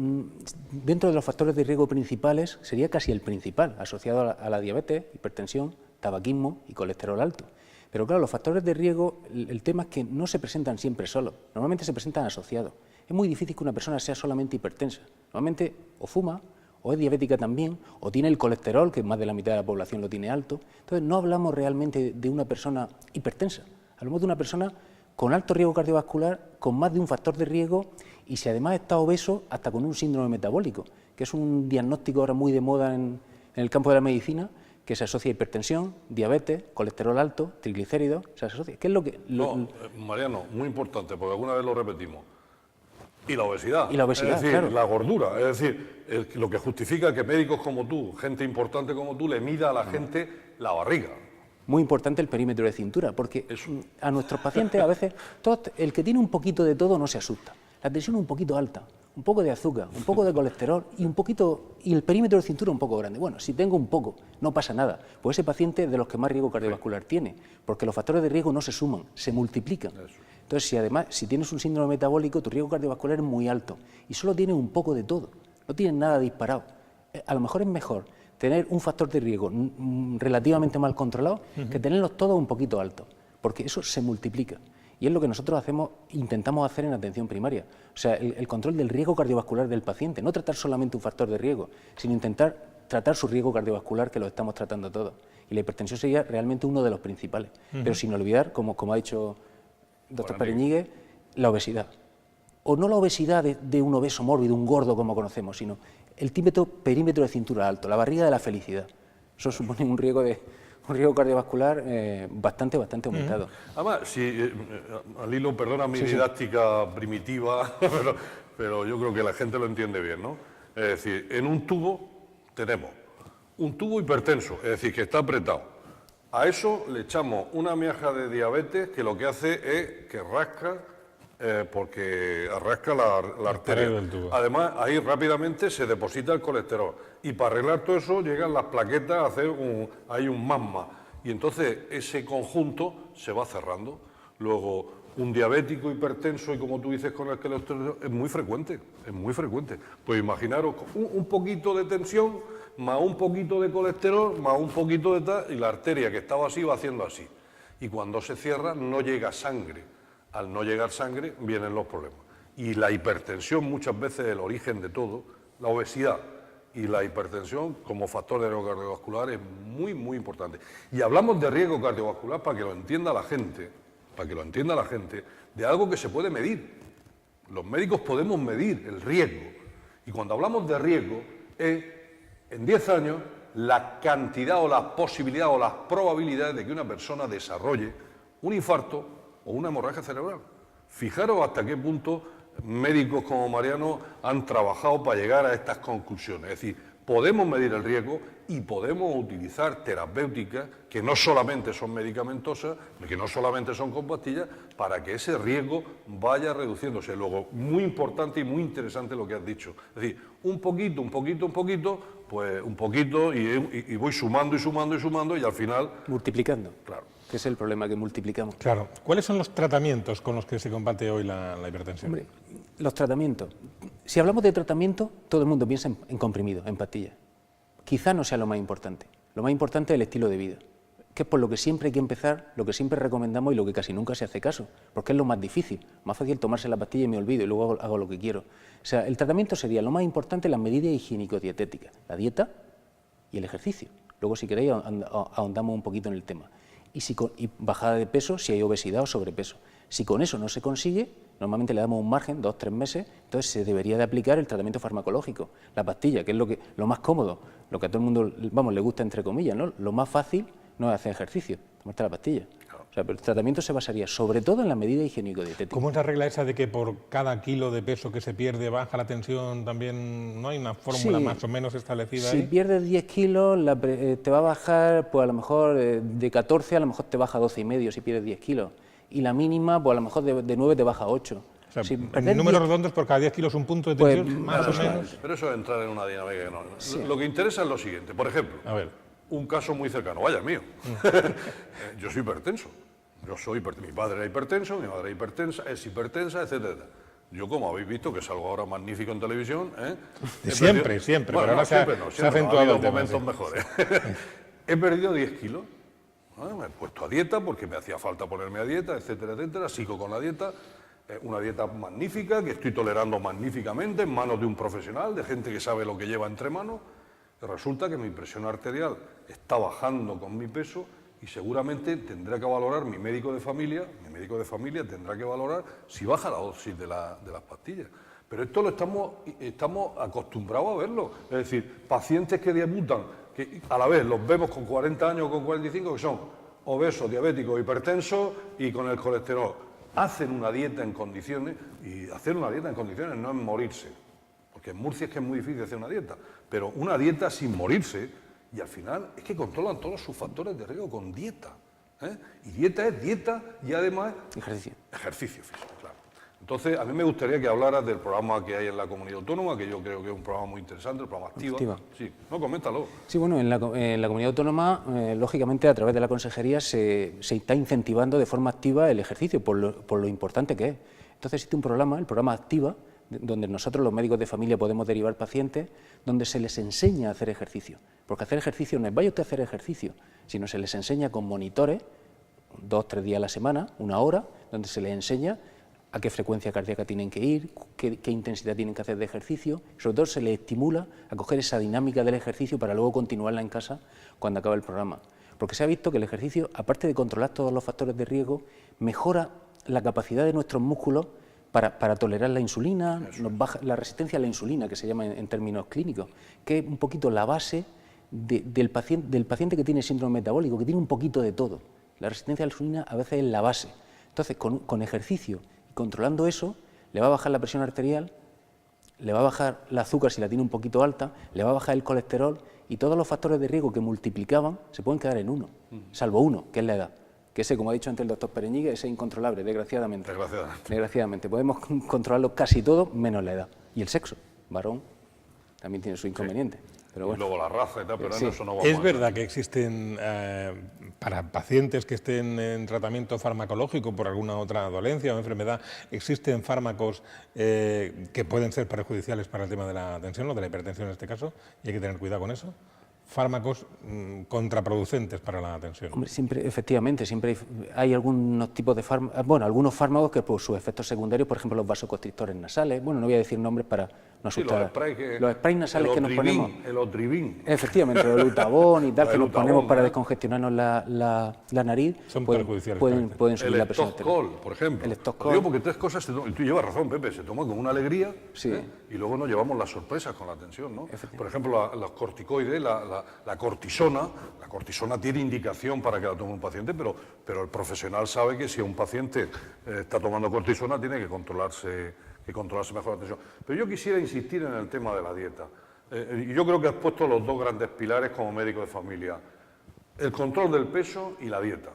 Speaker 3: dentro de los factores de riesgo principales sería casi el principal, asociado a la diabetes, hipertensión, tabaquismo y colesterol alto. Pero claro, los factores de riesgo, el tema es que no se presentan siempre solos, normalmente se presentan asociados. Es muy difícil que una persona sea solamente hipertensa, normalmente o fuma, o es diabética también, o tiene el colesterol, que más de la mitad de la población lo tiene alto. Entonces, no hablamos realmente de una persona hipertensa, hablamos de una persona con alto riesgo cardiovascular, con más de un factor de riesgo, y si además está obeso, hasta con un síndrome metabólico, que es un diagnóstico ahora muy de moda en el campo de la medicina, que se asocia a hipertensión, diabetes, colesterol alto, triglicéridos, se asocia. ¿Qué es lo que...?
Speaker 2: Mariano, muy importante, porque alguna vez lo repetimos. Y la obesidad.
Speaker 3: Y la obesidad,
Speaker 2: es decir,
Speaker 3: claro.
Speaker 2: la gordura. Es decir, lo que justifica que médicos como tú, gente importante como tú, le mida a la gente la barriga.
Speaker 3: Muy importante el perímetro de cintura, porque a nuestros pacientes a veces, el que tiene un poquito de todo no se asusta. La tensión un poquito alta, un poco de azúcar, un poco de colesterol y el perímetro de cintura un poco grande. Bueno, si tengo un poco, no pasa nada. Pues ese paciente es de los que más riesgo cardiovascular tiene, porque los factores de riesgo no se suman, se multiplican. Entonces, si tienes un síndrome metabólico, tu riesgo cardiovascular es muy alto y solo tienes un poco de todo, no tienes nada disparado. A lo mejor es mejor tener un factor de riesgo relativamente mal controlado que tenerlos todos un poquito altos, porque eso se multiplica. Y es lo que nosotros intentamos hacer en atención primaria. O sea, el control del riesgo cardiovascular del paciente, no tratar solamente un factor de riesgo, sino intentar tratar su riesgo cardiovascular, que lo estamos tratando todos. Y la hipertensión sería realmente uno de los principales. Pero sin olvidar, como ha dicho el doctor Pereñíguez, la obesidad. O no la obesidad de un obeso mórbido, un gordo como conocemos, sino el típico perímetro de cintura alto, la barriga de la felicidad. Eso supone un riesgo cardiovascular bastante aumentado.
Speaker 2: Además, al hilo, perdona mi didáctica primitiva, pero yo creo que la gente lo entiende bien, ¿no? Es decir, en un tubo tenemos un tubo hipertenso, es decir, que está apretado. A eso le echamos una miaja de diabetes que lo que hace es que rasca, porque arrasca la arteria. Además, ahí rápidamente se deposita el colesterol. Y para arreglar todo eso llegan las plaquetas a hacer hay un magma. Y entonces ese conjunto se va cerrando. Luego, un diabético hipertenso y como tú dices con el colesterol es muy frecuente, es muy frecuente. Pues imaginaros un poquito de tensión, más un poquito de colesterol, más un poquito de tal, y la arteria que estaba así va haciendo así. Y cuando se cierra no llega sangre. Al no llegar sangre vienen los problemas. Y la hipertensión muchas veces es el origen de todo, la obesidad y la hipertensión como factor de riesgo cardiovascular es muy, muy importante. Y hablamos de riesgo cardiovascular para que lo entienda la gente, de algo que se puede medir. Los médicos podemos medir el riesgo. Y cuando hablamos de riesgo es, en 10 años, la cantidad o la posibilidad o las probabilidades de que una persona desarrolle un infarto o una hemorragia cerebral. Fijaros hasta qué punto médicos como Mariano han trabajado para llegar a estas conclusiones. Es decir, podemos medir el riesgo y podemos utilizar terapéuticas que no solamente son medicamentosas, que no solamente son con pastillas, para que ese riesgo vaya reduciéndose. Luego, muy importante y muy interesante lo que has dicho. Es decir, un poquito, pues un poquito y voy sumando y al final...
Speaker 3: Multiplicando.
Speaker 2: Claro.
Speaker 3: Que es el problema, que multiplicamos.
Speaker 1: Claro. ¿Cuáles son los tratamientos con los que se combate hoy la hipertensión?
Speaker 3: Hombre, los tratamientos. Si hablamos de tratamiento, todo el mundo piensa en comprimidos, en pastillas. Quizá no sea lo más importante. Lo más importante es el estilo de vida, que es por lo que siempre hay que empezar, lo que siempre recomendamos y lo que casi nunca se hace caso, porque es lo más difícil. Más fácil tomarse la pastilla y me olvido y luego hago lo que quiero. O sea, el tratamiento sería lo más importante, las medidas higiénico-dietéticas, la dieta y el ejercicio. Luego, si queréis, ahondamos un poquito en el tema. Y bajada de peso si hay obesidad o sobrepeso. Si con eso no se consigue, normalmente le damos un margen, 2 o 3 meses, entonces se debería de aplicar el tratamiento farmacológico, la pastilla, que es lo más cómodo, lo que a todo el mundo, le gusta entre comillas, ¿no? Lo más fácil no es hacer ejercicio, tomarte la pastilla. O sea, pero el tratamiento se basaría sobre todo en la medida higiénico-dietética.
Speaker 1: ¿Cómo es la regla esa de que por cada kilo de peso que se pierde baja la tensión? También no hay una fórmula más o menos establecida ahí.
Speaker 3: Si pierdes 10 kilos, te va a bajar, pues a lo mejor de 14 a lo mejor te baja 12,5 si pierdes 10 kilos. Y la mínima, pues a lo mejor de 9 te baja 8.
Speaker 1: O sea, en números redondos, por cada 10 kilos un punto de tensión, más o menos.
Speaker 2: Pero eso es entrar en una dinámica que no. Sí. Lo que interesa es lo siguiente. Por ejemplo, un caso muy cercano, vaya mío. Yo soy hipertenso. Mi padre era hipertenso, mi madre es hipertensa, etcétera. Yo, como habéis visto, que salgo ahora magnífico en televisión...
Speaker 1: Siempre,
Speaker 2: bueno,
Speaker 1: pero ahora
Speaker 2: siempre
Speaker 1: se ha acentuado el tema.
Speaker 2: Momentos mejores. He perdido 10 kilos. Me he puesto a dieta porque me hacía falta ponerme a dieta, etcétera, etcétera. Sigo con la dieta. una dieta magnífica, que estoy tolerando magníficamente en manos de un profesional, de gente que sabe lo que lleva entre manos, y resulta que mi presión arterial está bajando con mi peso y seguramente tendrá que valorar mi médico de familia tendrá que valorar si baja la dosis de las pastillas. Pero esto lo estamos acostumbrados a verlo, es decir, pacientes que debutan, que a la vez los vemos con 40 años o con 45, que son obesos, diabéticos, hipertensos y con el colesterol. Hacen una dieta en condiciones, y hacer una dieta en condiciones no es morirse, porque en Murcia es que es muy difícil hacer una dieta, pero una dieta sin morirse, y al final es que controlan todos sus factores de riesgo con dieta. Y dieta es dieta y además ejercicio físico, claro. Entonces, a mí me gustaría que hablaras del programa que hay en la Comunidad Autónoma, que yo creo que es un programa muy interesante, el programa Activa. Sí, no, coméntalo.
Speaker 3: Sí, bueno, en la Comunidad Autónoma, lógicamente, a través de la Consejería se está incentivando de forma activa el ejercicio, por lo importante que es. Entonces existe un programa, el programa Activa, donde nosotros los médicos de familia podemos derivar pacientes, donde se les enseña a hacer ejercicio. Porque hacer ejercicio no es vaya usted a hacer ejercicio, sino se les enseña con monitores, 2 o 3 días a la semana, 1 hora, donde se les enseña a qué frecuencia cardíaca tienen que ir, qué intensidad tienen que hacer de ejercicio, sobre todo se les estimula a coger esa dinámica del ejercicio para luego continuarla en casa cuando acabe el programa. Porque se ha visto que el ejercicio, aparte de controlar todos los factores de riesgo, mejora la capacidad de nuestros músculos para tolerar la insulina, nos baja la resistencia a la insulina, que se llama en términos clínicos, que es un poquito la base del paciente que tiene síndrome metabólico, que tiene un poquito de todo. La resistencia a la insulina a veces es la base. Entonces, con ejercicio y controlando eso, le va a bajar la presión arterial, le va a bajar el azúcar si la tiene un poquito alta, le va a bajar el colesterol y todos los factores de riesgo que multiplicaban se pueden quedar en uno, salvo uno, que es la edad. Que ese, como ha dicho antes el doctor Pereñigue, ese es incontrolable, desgraciadamente. Desgraciadamente. Podemos controlarlo casi todo, menos la edad. Y el sexo, varón, también tiene su inconveniente. Pero bueno.
Speaker 2: Y luego la raza y tal, pero en eso no vamos.
Speaker 1: Es verdad que existen, para pacientes que estén en tratamiento farmacológico por alguna otra dolencia o enfermedad, existen fármacos que pueden ser perjudiciales para el tema de la tensión o de la hipertensión en este caso, y hay que tener cuidado con eso. Fármacos contraproducentes para la tensión.
Speaker 3: Hombre, efectivamente, siempre hay algunos tipos de fármacos, bueno, algunos fármacos que por sus efectos secundarios, por ejemplo, los vasoconstrictores nasales, bueno, no voy a decir nombres para no asustar.
Speaker 2: Sí,
Speaker 3: los sprays nasales que nos ponemos.
Speaker 2: El Otrivin.
Speaker 3: Efectivamente, el Lutabón y tal, que nos ponemos para descongestionarnos la nariz.
Speaker 1: Son perjudiciales.
Speaker 3: Pueden subir la presión arterial.
Speaker 2: El Stocol, por ejemplo.
Speaker 3: El Stocol.
Speaker 2: Digo porque 3 cosas, y tú llevas razón, Pepe, se toma con una alegría,
Speaker 3: sí.
Speaker 2: Y luego nos llevamos las sorpresas con la tensión, ¿no? Por ejemplo, los corticoides, la cortisona. La cortisona tiene indicación para que la tome un paciente, pero el profesional sabe que si un paciente está tomando cortisona tiene que controlarse mejor la tensión. Pero yo quisiera insistir en el tema de la dieta. Y yo creo que has puesto los 2 grandes pilares como médico de familia: el control del peso y la dieta.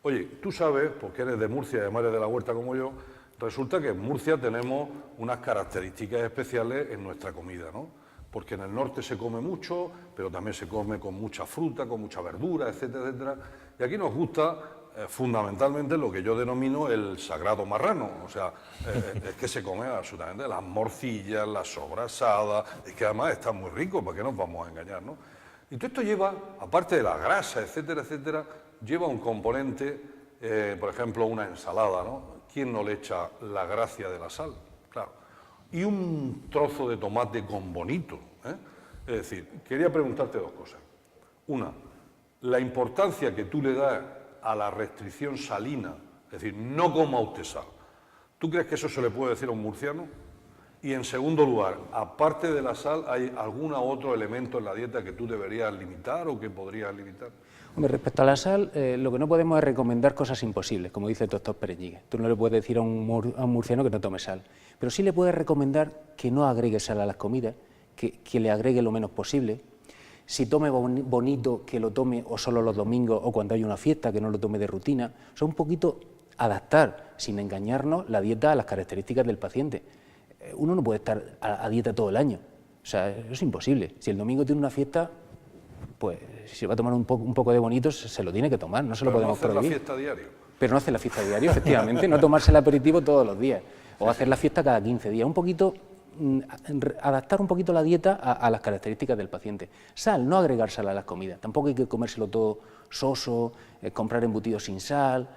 Speaker 2: Oye, tú sabes, porque eres de Murcia y además eres de la huerta como yo, resulta que en Murcia tenemos unas características especiales en nuestra comida, ¿no? Porque en el norte se come mucho, pero también se come con mucha fruta, con mucha verdura, etcétera, etcétera. Y aquí nos gusta fundamentalmente lo que yo denomino el sagrado marrano, o sea, es que se come absolutamente las morcillas, las sobrasadas, es que además está muy rico, ¿para qué nos vamos a engañar, no? Y todo esto lleva, aparte de la grasa, etcétera, etcétera, lleva un componente, por ejemplo, una ensalada, ¿no? ¿Quién no le echa la gracia de la sal? Claro. Y un trozo de tomate con bonito, ¿eh? Es decir, quería preguntarte 2 cosas. Una, la importancia que tú le das a la restricción salina, es decir, no coma usted sal. ¿Tú crees que eso se le puede decir a un murciano? Y en segundo lugar, aparte de la sal, ¿hay algún otro elemento en la dieta que tú deberías limitar o que podrías limitar?
Speaker 3: Hombre, respecto a la sal, lo que no podemos es recomendar cosas imposibles, como dice el doctor Pereñigue. Tú no le puedes decir a un murciano que no tome sal, pero sí le puedes recomendar que no agregue sal a las comidas, que le agregue lo menos posible. Si tome bonito, que lo tome o solo los domingos o cuando hay una fiesta, que no lo tome de rutina. O sea, un poquito adaptar, sin engañarnos, la dieta a las características del paciente. Uno no puede estar a dieta todo el año, o sea, es imposible. Si el domingo tiene una fiesta, pues si se va a tomar un poco de bonito, se lo tiene que tomar, no se lo podemos prohibir.
Speaker 2: Pero no hacer la fiesta diario.
Speaker 3: Pero no hacer la fiesta diario, efectivamente, no tomarse el aperitivo todos los días, o hacer la fiesta cada 15 días, un poquito, adaptar un poquito la dieta a las características del paciente. Sal, no agregar sal a las comidas, tampoco hay que comérselo todo soso, comprar embutidos sin sal.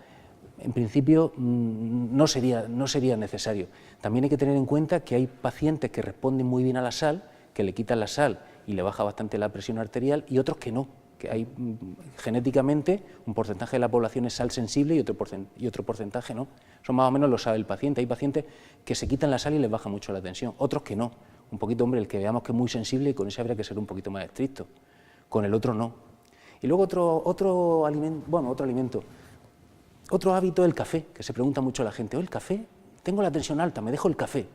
Speaker 3: en principio no sería necesario. También hay que tener en cuenta que hay pacientes que responden muy bien a la sal, que le quitan la sal y le baja bastante la presión arterial, y otros que no, que hay genéticamente un porcentaje de la población es sal sensible y otro porcentaje no. Eso más o menos lo sabe el paciente. Hay pacientes que se quitan la sal y les baja mucho la tensión, otros que no. Un poquito, hombre, el que veamos que es muy sensible, y con ese habría que ser un poquito más estricto, con el otro no. Y luego otro hábito es el café, que se pregunta mucho la gente: ¿el café? Tengo la tensión alta, me dejo el café.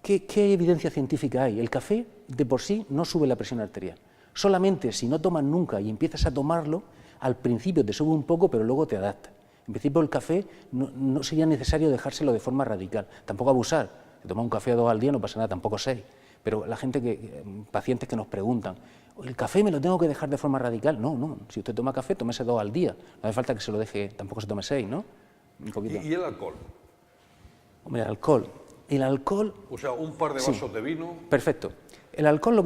Speaker 3: ¿Qué evidencia científica hay? El café de por sí no sube la presión arterial. Solamente si no tomas nunca y empiezas a tomarlo, al principio te sube un poco, pero luego te adapta. En principio el café no sería necesario dejárselo de forma radical, tampoco abusar. Si tomas un café 2 al día no pasa nada, tampoco 6. Pero la gente pacientes que nos preguntan: ¿el café me lo tengo que dejar de forma radical? No, si usted toma café, tómese 2 al día. No hace falta que se lo deje, tampoco se tome 6, ¿no? Un poquito.
Speaker 2: ¿Y el alcohol?
Speaker 3: Hombre, el alcohol...
Speaker 2: O sea, un par de vasos de vino...
Speaker 3: Perfecto. El alcohol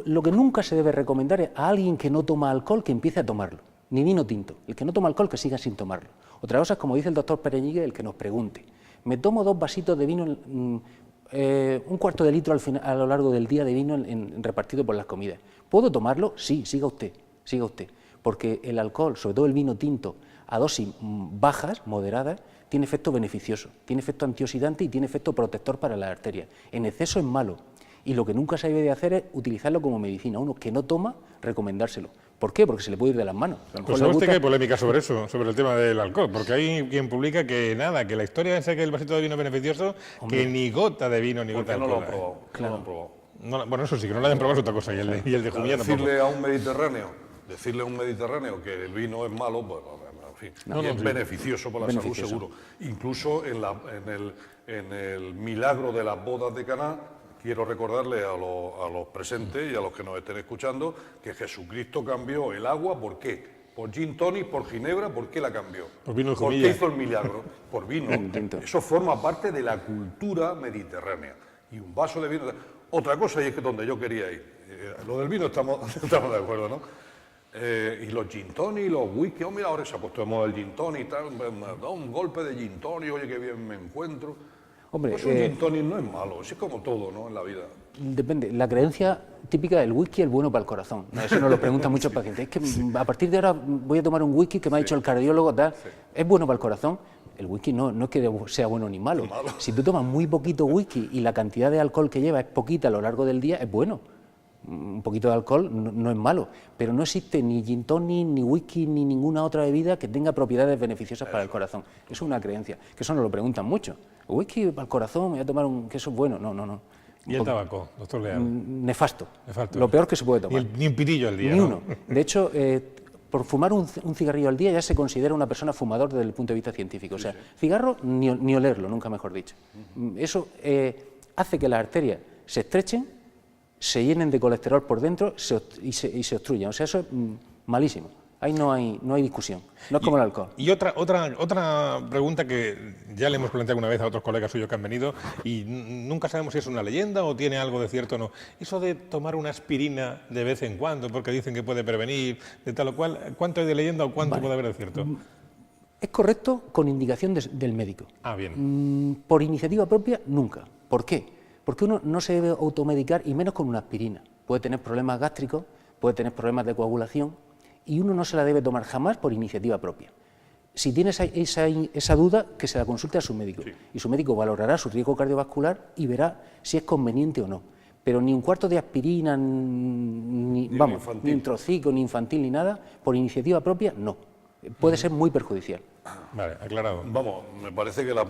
Speaker 3: lo que nunca se debe recomendar es a alguien que no toma alcohol que empiece a tomarlo, ni vino tinto. El que no toma alcohol que siga sin tomarlo. Otra cosa es, como dice el doctor Pereñigue, el que nos pregunte: me tomo 2 vasitos de vino, un cuarto de litro a lo largo del día de vino repartido por las comidas. ¿Puedo tomarlo? Sí, siga usted. Porque el alcohol, sobre todo el vino tinto, a dosis bajas, moderadas, tiene efecto beneficioso, tiene efecto antioxidante y tiene efecto protector para las arterias. En exceso es malo, y lo que nunca se debe de hacer es utilizarlo como medicina. Uno que no toma, recomendárselo. ¿Por qué? Porque se le puede ir de las manos.
Speaker 1: Pues sabe usted que hay polémica sobre eso, sobre el tema del alcohol, porque hay quien publica que la historia esa que el vasito de vino es beneficioso, hombre, que ni gota de vino ni gota de alcohol.
Speaker 2: No lo han probado. Claro. No lo han probado.
Speaker 1: No, bueno, eso sí, que no lo hayan probado es otra cosa, y el de Jumilla tampoco.
Speaker 2: Decirle a un mediterráneo que el vino es malo, pues, en fin, es beneficioso para la salud, seguro. Incluso en el milagro de las bodas de Caná, quiero recordarle a los presentes y a los que nos estén escuchando que Jesucristo cambió el agua, ¿por qué? Por gin tonic, por ginebra, ¿por qué la cambió?
Speaker 1: Por vino de
Speaker 2: ¿Por
Speaker 1: Jumilla.
Speaker 2: qué hizo el milagro? Por vino. Eso forma parte de la cultura mediterránea. Y un vaso de vino... Otra cosa, y es que donde yo quería ir, lo del vino estamos de acuerdo, ¿no? Y los gin tonic, los whisky, mira, ahora se ha puesto de moda el gin tonic, me da un golpe de gin tonic, oye, qué bien me encuentro.
Speaker 3: Hombre,
Speaker 2: pues un gin tonic no es malo, es como todo, ¿no?, en la vida.
Speaker 3: Depende, la creencia típica del whisky es bueno para el corazón. Eso nos lo preguntan muchos pacientes. Es que a partir de ahora voy a tomar un whisky que me ha dicho el cardiólogo, tal. ¿Es bueno para el corazón? El whisky no es que sea bueno ni malo. Si tú tomas muy poquito whisky y la cantidad de alcohol que lleva es poquita a lo largo del día, es bueno. Un poquito de alcohol no es malo, pero no existe ni gin tonic, ni whisky, ni ninguna otra bebida que tenga propiedades beneficiosas para el corazón. Eso es una creencia, que eso nos lo preguntan mucho. ¿Whisky para el corazón? ¿Me voy a tomar que eso es bueno? No.
Speaker 1: ¿Y el tabaco, doctor Leal?
Speaker 3: Nefasto. Lo peor que se puede tomar.
Speaker 1: Ni un pitillo al día,
Speaker 3: Ni
Speaker 1: ¿no?
Speaker 3: uno. De hecho, por fumar un cigarrillo al día ya se considera una persona fumador desde el punto de vista científico. O sea, cigarro ni olerlo, nunca mejor dicho. Eso hace que las arterias se estrechen, se llenen de colesterol por dentro y se obstruyan. O sea, eso es malísimo. Ahí no hay discusión. No es como el alcohol.
Speaker 1: Y otra pregunta que ya le hemos planteado una vez a otros colegas suyos que han venido y nunca sabemos si es una leyenda o tiene algo de cierto o no. Eso de tomar una aspirina de vez en cuando porque dicen que puede prevenir, de tal o cual, ¿cuánto hay de leyenda o cuánto puede haber de cierto?
Speaker 3: Es correcto con indicación del médico.
Speaker 1: Ah, bien.
Speaker 3: Por iniciativa propia, nunca. ¿Por qué? Porque uno no se debe automedicar, y menos con una aspirina. Puede tener problemas gástricos, puede tener problemas de coagulación, y uno no se la debe tomar jamás por iniciativa propia. Si tiene esa duda, que se la consulte a su médico. Sí. Y su médico valorará su riesgo cardiovascular y verá si es conveniente o no. Pero ni un cuarto de aspirina, ni un trocico, ni infantil, ni nada, por iniciativa propia, no. Puede ser muy perjudicial.
Speaker 1: Vale, aclarado.
Speaker 2: Vamos, me parece que la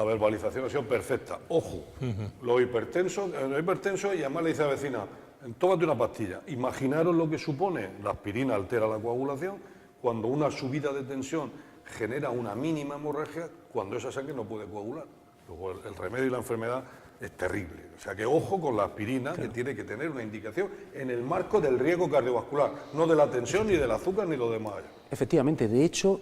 Speaker 2: verbalización ha sido perfecta. Ojo, los hipertensos, y además le dice a la vecina: tómate una pastilla. Imaginaros lo que supone, la aspirina altera la coagulación, cuando una subida de tensión genera una mínima hemorragia, cuando esa sangre no puede coagular. Luego el remedio y la enfermedad es terrible. O sea que ojo con la aspirina, claro, que tiene que tener una indicación en el marco del riesgo cardiovascular, no de la tensión, ni del azúcar, ni lo demás.
Speaker 3: Efectivamente, de hecho,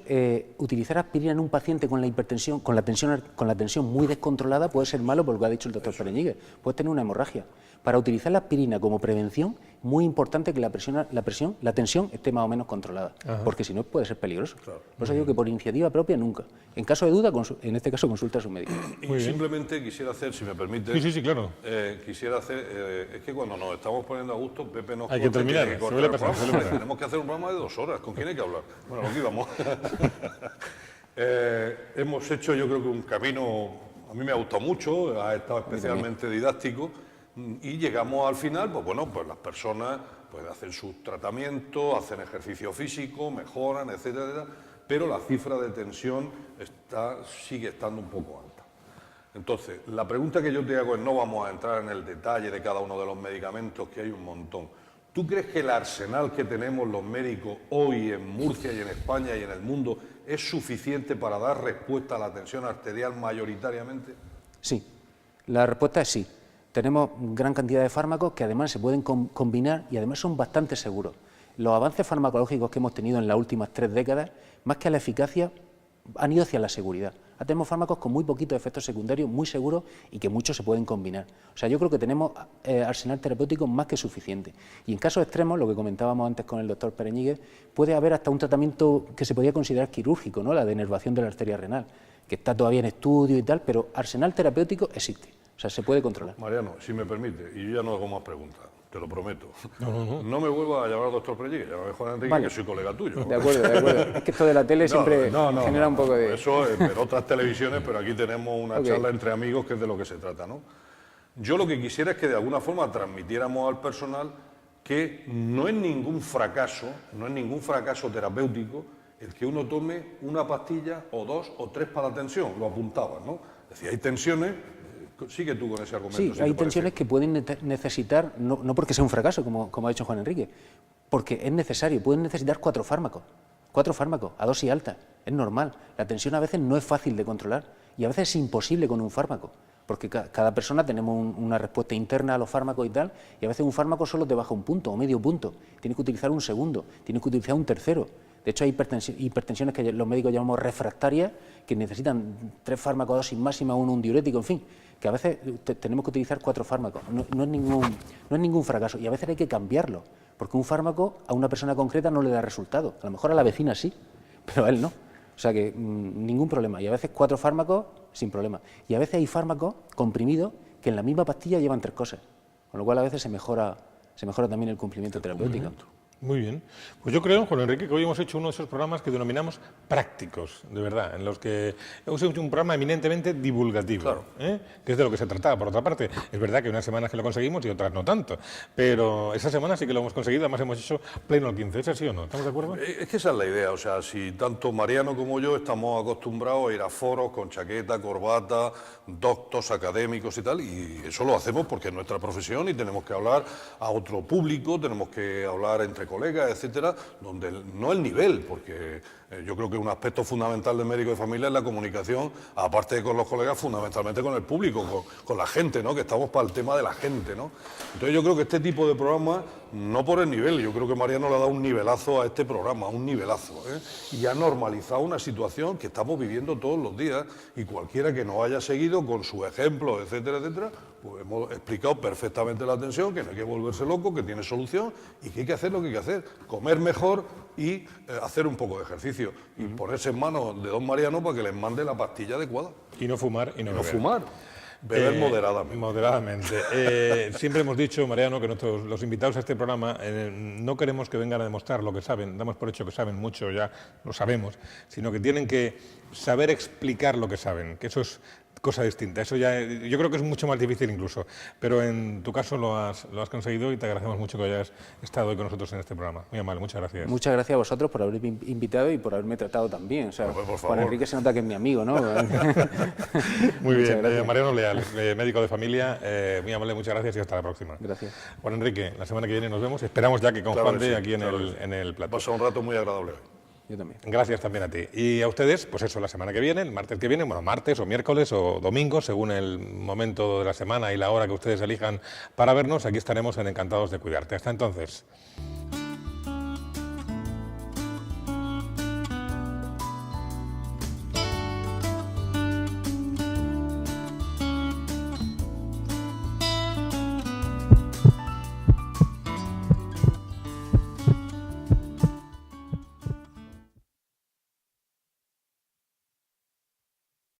Speaker 3: utilizar aspirina en un paciente con la hipertensión, con la tensión muy descontrolada puede ser malo por lo que ha dicho el doctor Pereñíguez, puede tener una hemorragia. Para utilizar la aspirina como prevención, muy importante que la tensión esté más o menos controlada, porque si no puede ser peligroso. Claro. Por eso digo que por iniciativa propia nunca. En caso de duda, en este caso consulta a su médico.
Speaker 2: Y simplemente quisiera hacer, si me permite,
Speaker 1: sí, claro.
Speaker 2: Quisiera hacer, es que cuando nos estamos poniendo a gusto, Pepe nos
Speaker 1: hay que terminar,
Speaker 2: tenemos que hacer un programa de 2 horas, ¿con quién hay que hablar? Bueno, aquí vamos. Hemos hecho, yo creo que un camino, a mí me ha gustado mucho, ha estado especialmente didáctico, y llegamos al final, pues bueno, pues las personas pues hacen sus tratamientos, hacen ejercicio físico, mejoran, etcétera, etcétera, pero la cifra de tensión sigue estando un poco alta. Entonces, la pregunta que yo te hago es, no vamos a entrar en el detalle de cada uno de los medicamentos, que hay un montón. ¿Tú crees que el arsenal que tenemos los médicos hoy en Murcia y en España y en el mundo es suficiente para dar respuesta a la tensión arterial mayoritariamente?
Speaker 3: Sí, la respuesta es sí. Tenemos gran cantidad de fármacos que además se pueden combinar y además son bastante seguros. Los avances farmacológicos que hemos tenido en las últimas 3 décadas, más que a la eficacia, han ido hacia la seguridad. Ahora tenemos fármacos con muy poquitos efectos secundarios, muy seguros y que muchos se pueden combinar. O sea, yo creo que tenemos arsenal terapéutico más que suficiente. Y en casos extremos, lo que comentábamos antes con el doctor Pereñíguez, puede haber hasta un tratamiento que se podría considerar quirúrgico, ¿no? La denervación de la arteria renal, que está todavía en estudio y tal, pero arsenal terapéutico existe. O sea, se puede controlar.
Speaker 2: Mariano, si me permite, y yo ya no hago más preguntas, te lo prometo. No me vuelvas a llamar doctor Pereñíguez, llámame Juan Enrique, vale, que soy colega tuyo.
Speaker 3: De acuerdo, de acuerdo. Es que esto de la tele siempre genera un poco de...
Speaker 2: Eso en otras televisiones, pero aquí tenemos una charla entre amigos que es de lo que se trata, ¿no? Yo lo que quisiera es que de alguna forma transmitiéramos al personal que no es ningún fracaso terapéutico el que uno tome una pastilla o 2 o 3 para la tensión, lo apuntabas, ¿no? Es decir, hay tensiones... Sigue tú con ese argumento.
Speaker 3: Sí, hay tensiones que pueden necesitar, no porque sea un fracaso, como ha dicho Juan Enrique, porque es necesario, pueden necesitar 4 fármacos a dosis alta, es normal. La tensión a veces no es fácil de controlar y a veces es imposible con un fármaco, porque cada persona tenemos una respuesta interna a los fármacos y tal, y a veces un fármaco solo te baja un punto o medio punto, tienes que utilizar un segundo, tienes que utilizar un tercero. De hecho, hay hipertensiones que los médicos llamamos refractarias, que necesitan 3 fármacos a dosis máxima, un diurético, en fin, que a veces tenemos que utilizar 4 fármacos. No es ningún fracaso, y a veces hay que cambiarlo, porque un fármaco a una persona concreta no le da resultado. A lo mejor a la vecina sí, pero a él no. O sea que ningún problema. Y a veces 4 fármacos sin problema. Y a veces hay fármacos comprimidos que en la misma pastilla llevan 3 cosas, con lo cual a veces se mejora también el cumplimiento terapéutico.
Speaker 1: Muy bien. Pues yo creo, Juan Enrique, que hoy hemos hecho uno de esos programas que denominamos prácticos, de verdad, en los que hemos hecho un programa eminentemente divulgativo, claro, que es de lo que se trataba. Por otra parte, es verdad que unas semanas que lo conseguimos y otras no tanto, pero esa semana sí que lo hemos conseguido, además hemos hecho pleno el 15, ¿es así o no? ¿Estamos de acuerdo?
Speaker 2: Es que esa es la idea, o sea, si tanto Mariano como yo estamos acostumbrados a ir a foros con chaqueta, corbata, doctos académicos y tal, y eso lo hacemos porque es nuestra profesión y tenemos que hablar a otro público, tenemos que hablar entre colegas, etcétera, donde no el nivel, porque yo creo que un aspecto fundamental del médico de familia es la comunicación, aparte de con los colegas, fundamentalmente con el público, con la gente, ¿no? Que estamos para el tema de la gente, ¿no? Entonces yo creo que este tipo de programas, no por el nivel, yo creo que Mariano le ha dado un nivelazo a este programa, un nivelazo, y ha normalizado una situación que estamos viviendo todos los días, y cualquiera que nos haya seguido con su ejemplo, etcétera, etcétera, pues hemos explicado perfectamente la tensión, que no hay que volverse loco, que tiene solución, y que hay que hacer lo que hay que hacer, comer mejor y hacer un poco de ejercicio, y ponerse en manos de don Mariano para que les mande la pastilla adecuada.
Speaker 1: Y no fumar y no beber.
Speaker 2: Fumar. Beber moderadamente.
Speaker 1: Moderadamente. Siempre hemos dicho, Mariano, que los invitados a este programa no queremos que vengan a demostrar lo que saben, damos por hecho que saben mucho, ya lo sabemos, sino que tienen que saber explicar lo que saben, que eso es cosa distinta. Eso ya, yo creo que es mucho más difícil incluso, pero en tu caso lo has conseguido y te agradecemos mucho que hayas estado hoy con nosotros en este programa. Muy amable, muchas gracias.
Speaker 3: Muchas gracias a vosotros por haberme invitado y por haberme tratado tan bien. O sea,
Speaker 2: por favor.
Speaker 3: Juan Enrique se nota que es mi amigo, ¿no?
Speaker 1: Muy bien, Mariano Leal, médico de familia, muy amable, muchas gracias y hasta la próxima.
Speaker 3: Gracias.
Speaker 1: Juan Enrique, la semana que viene nos vemos, esperamos ya que con Juan de aquí en el plató.
Speaker 2: Pasa un rato muy agradable hoy.
Speaker 3: Yo también.
Speaker 1: Gracias también a ti. Y a ustedes, pues eso, la semana que viene, el martes que viene, bueno, martes o miércoles o domingo, según el momento de la semana y la hora que ustedes elijan para vernos, aquí estaremos en Encantados de Cuidarte. Hasta entonces.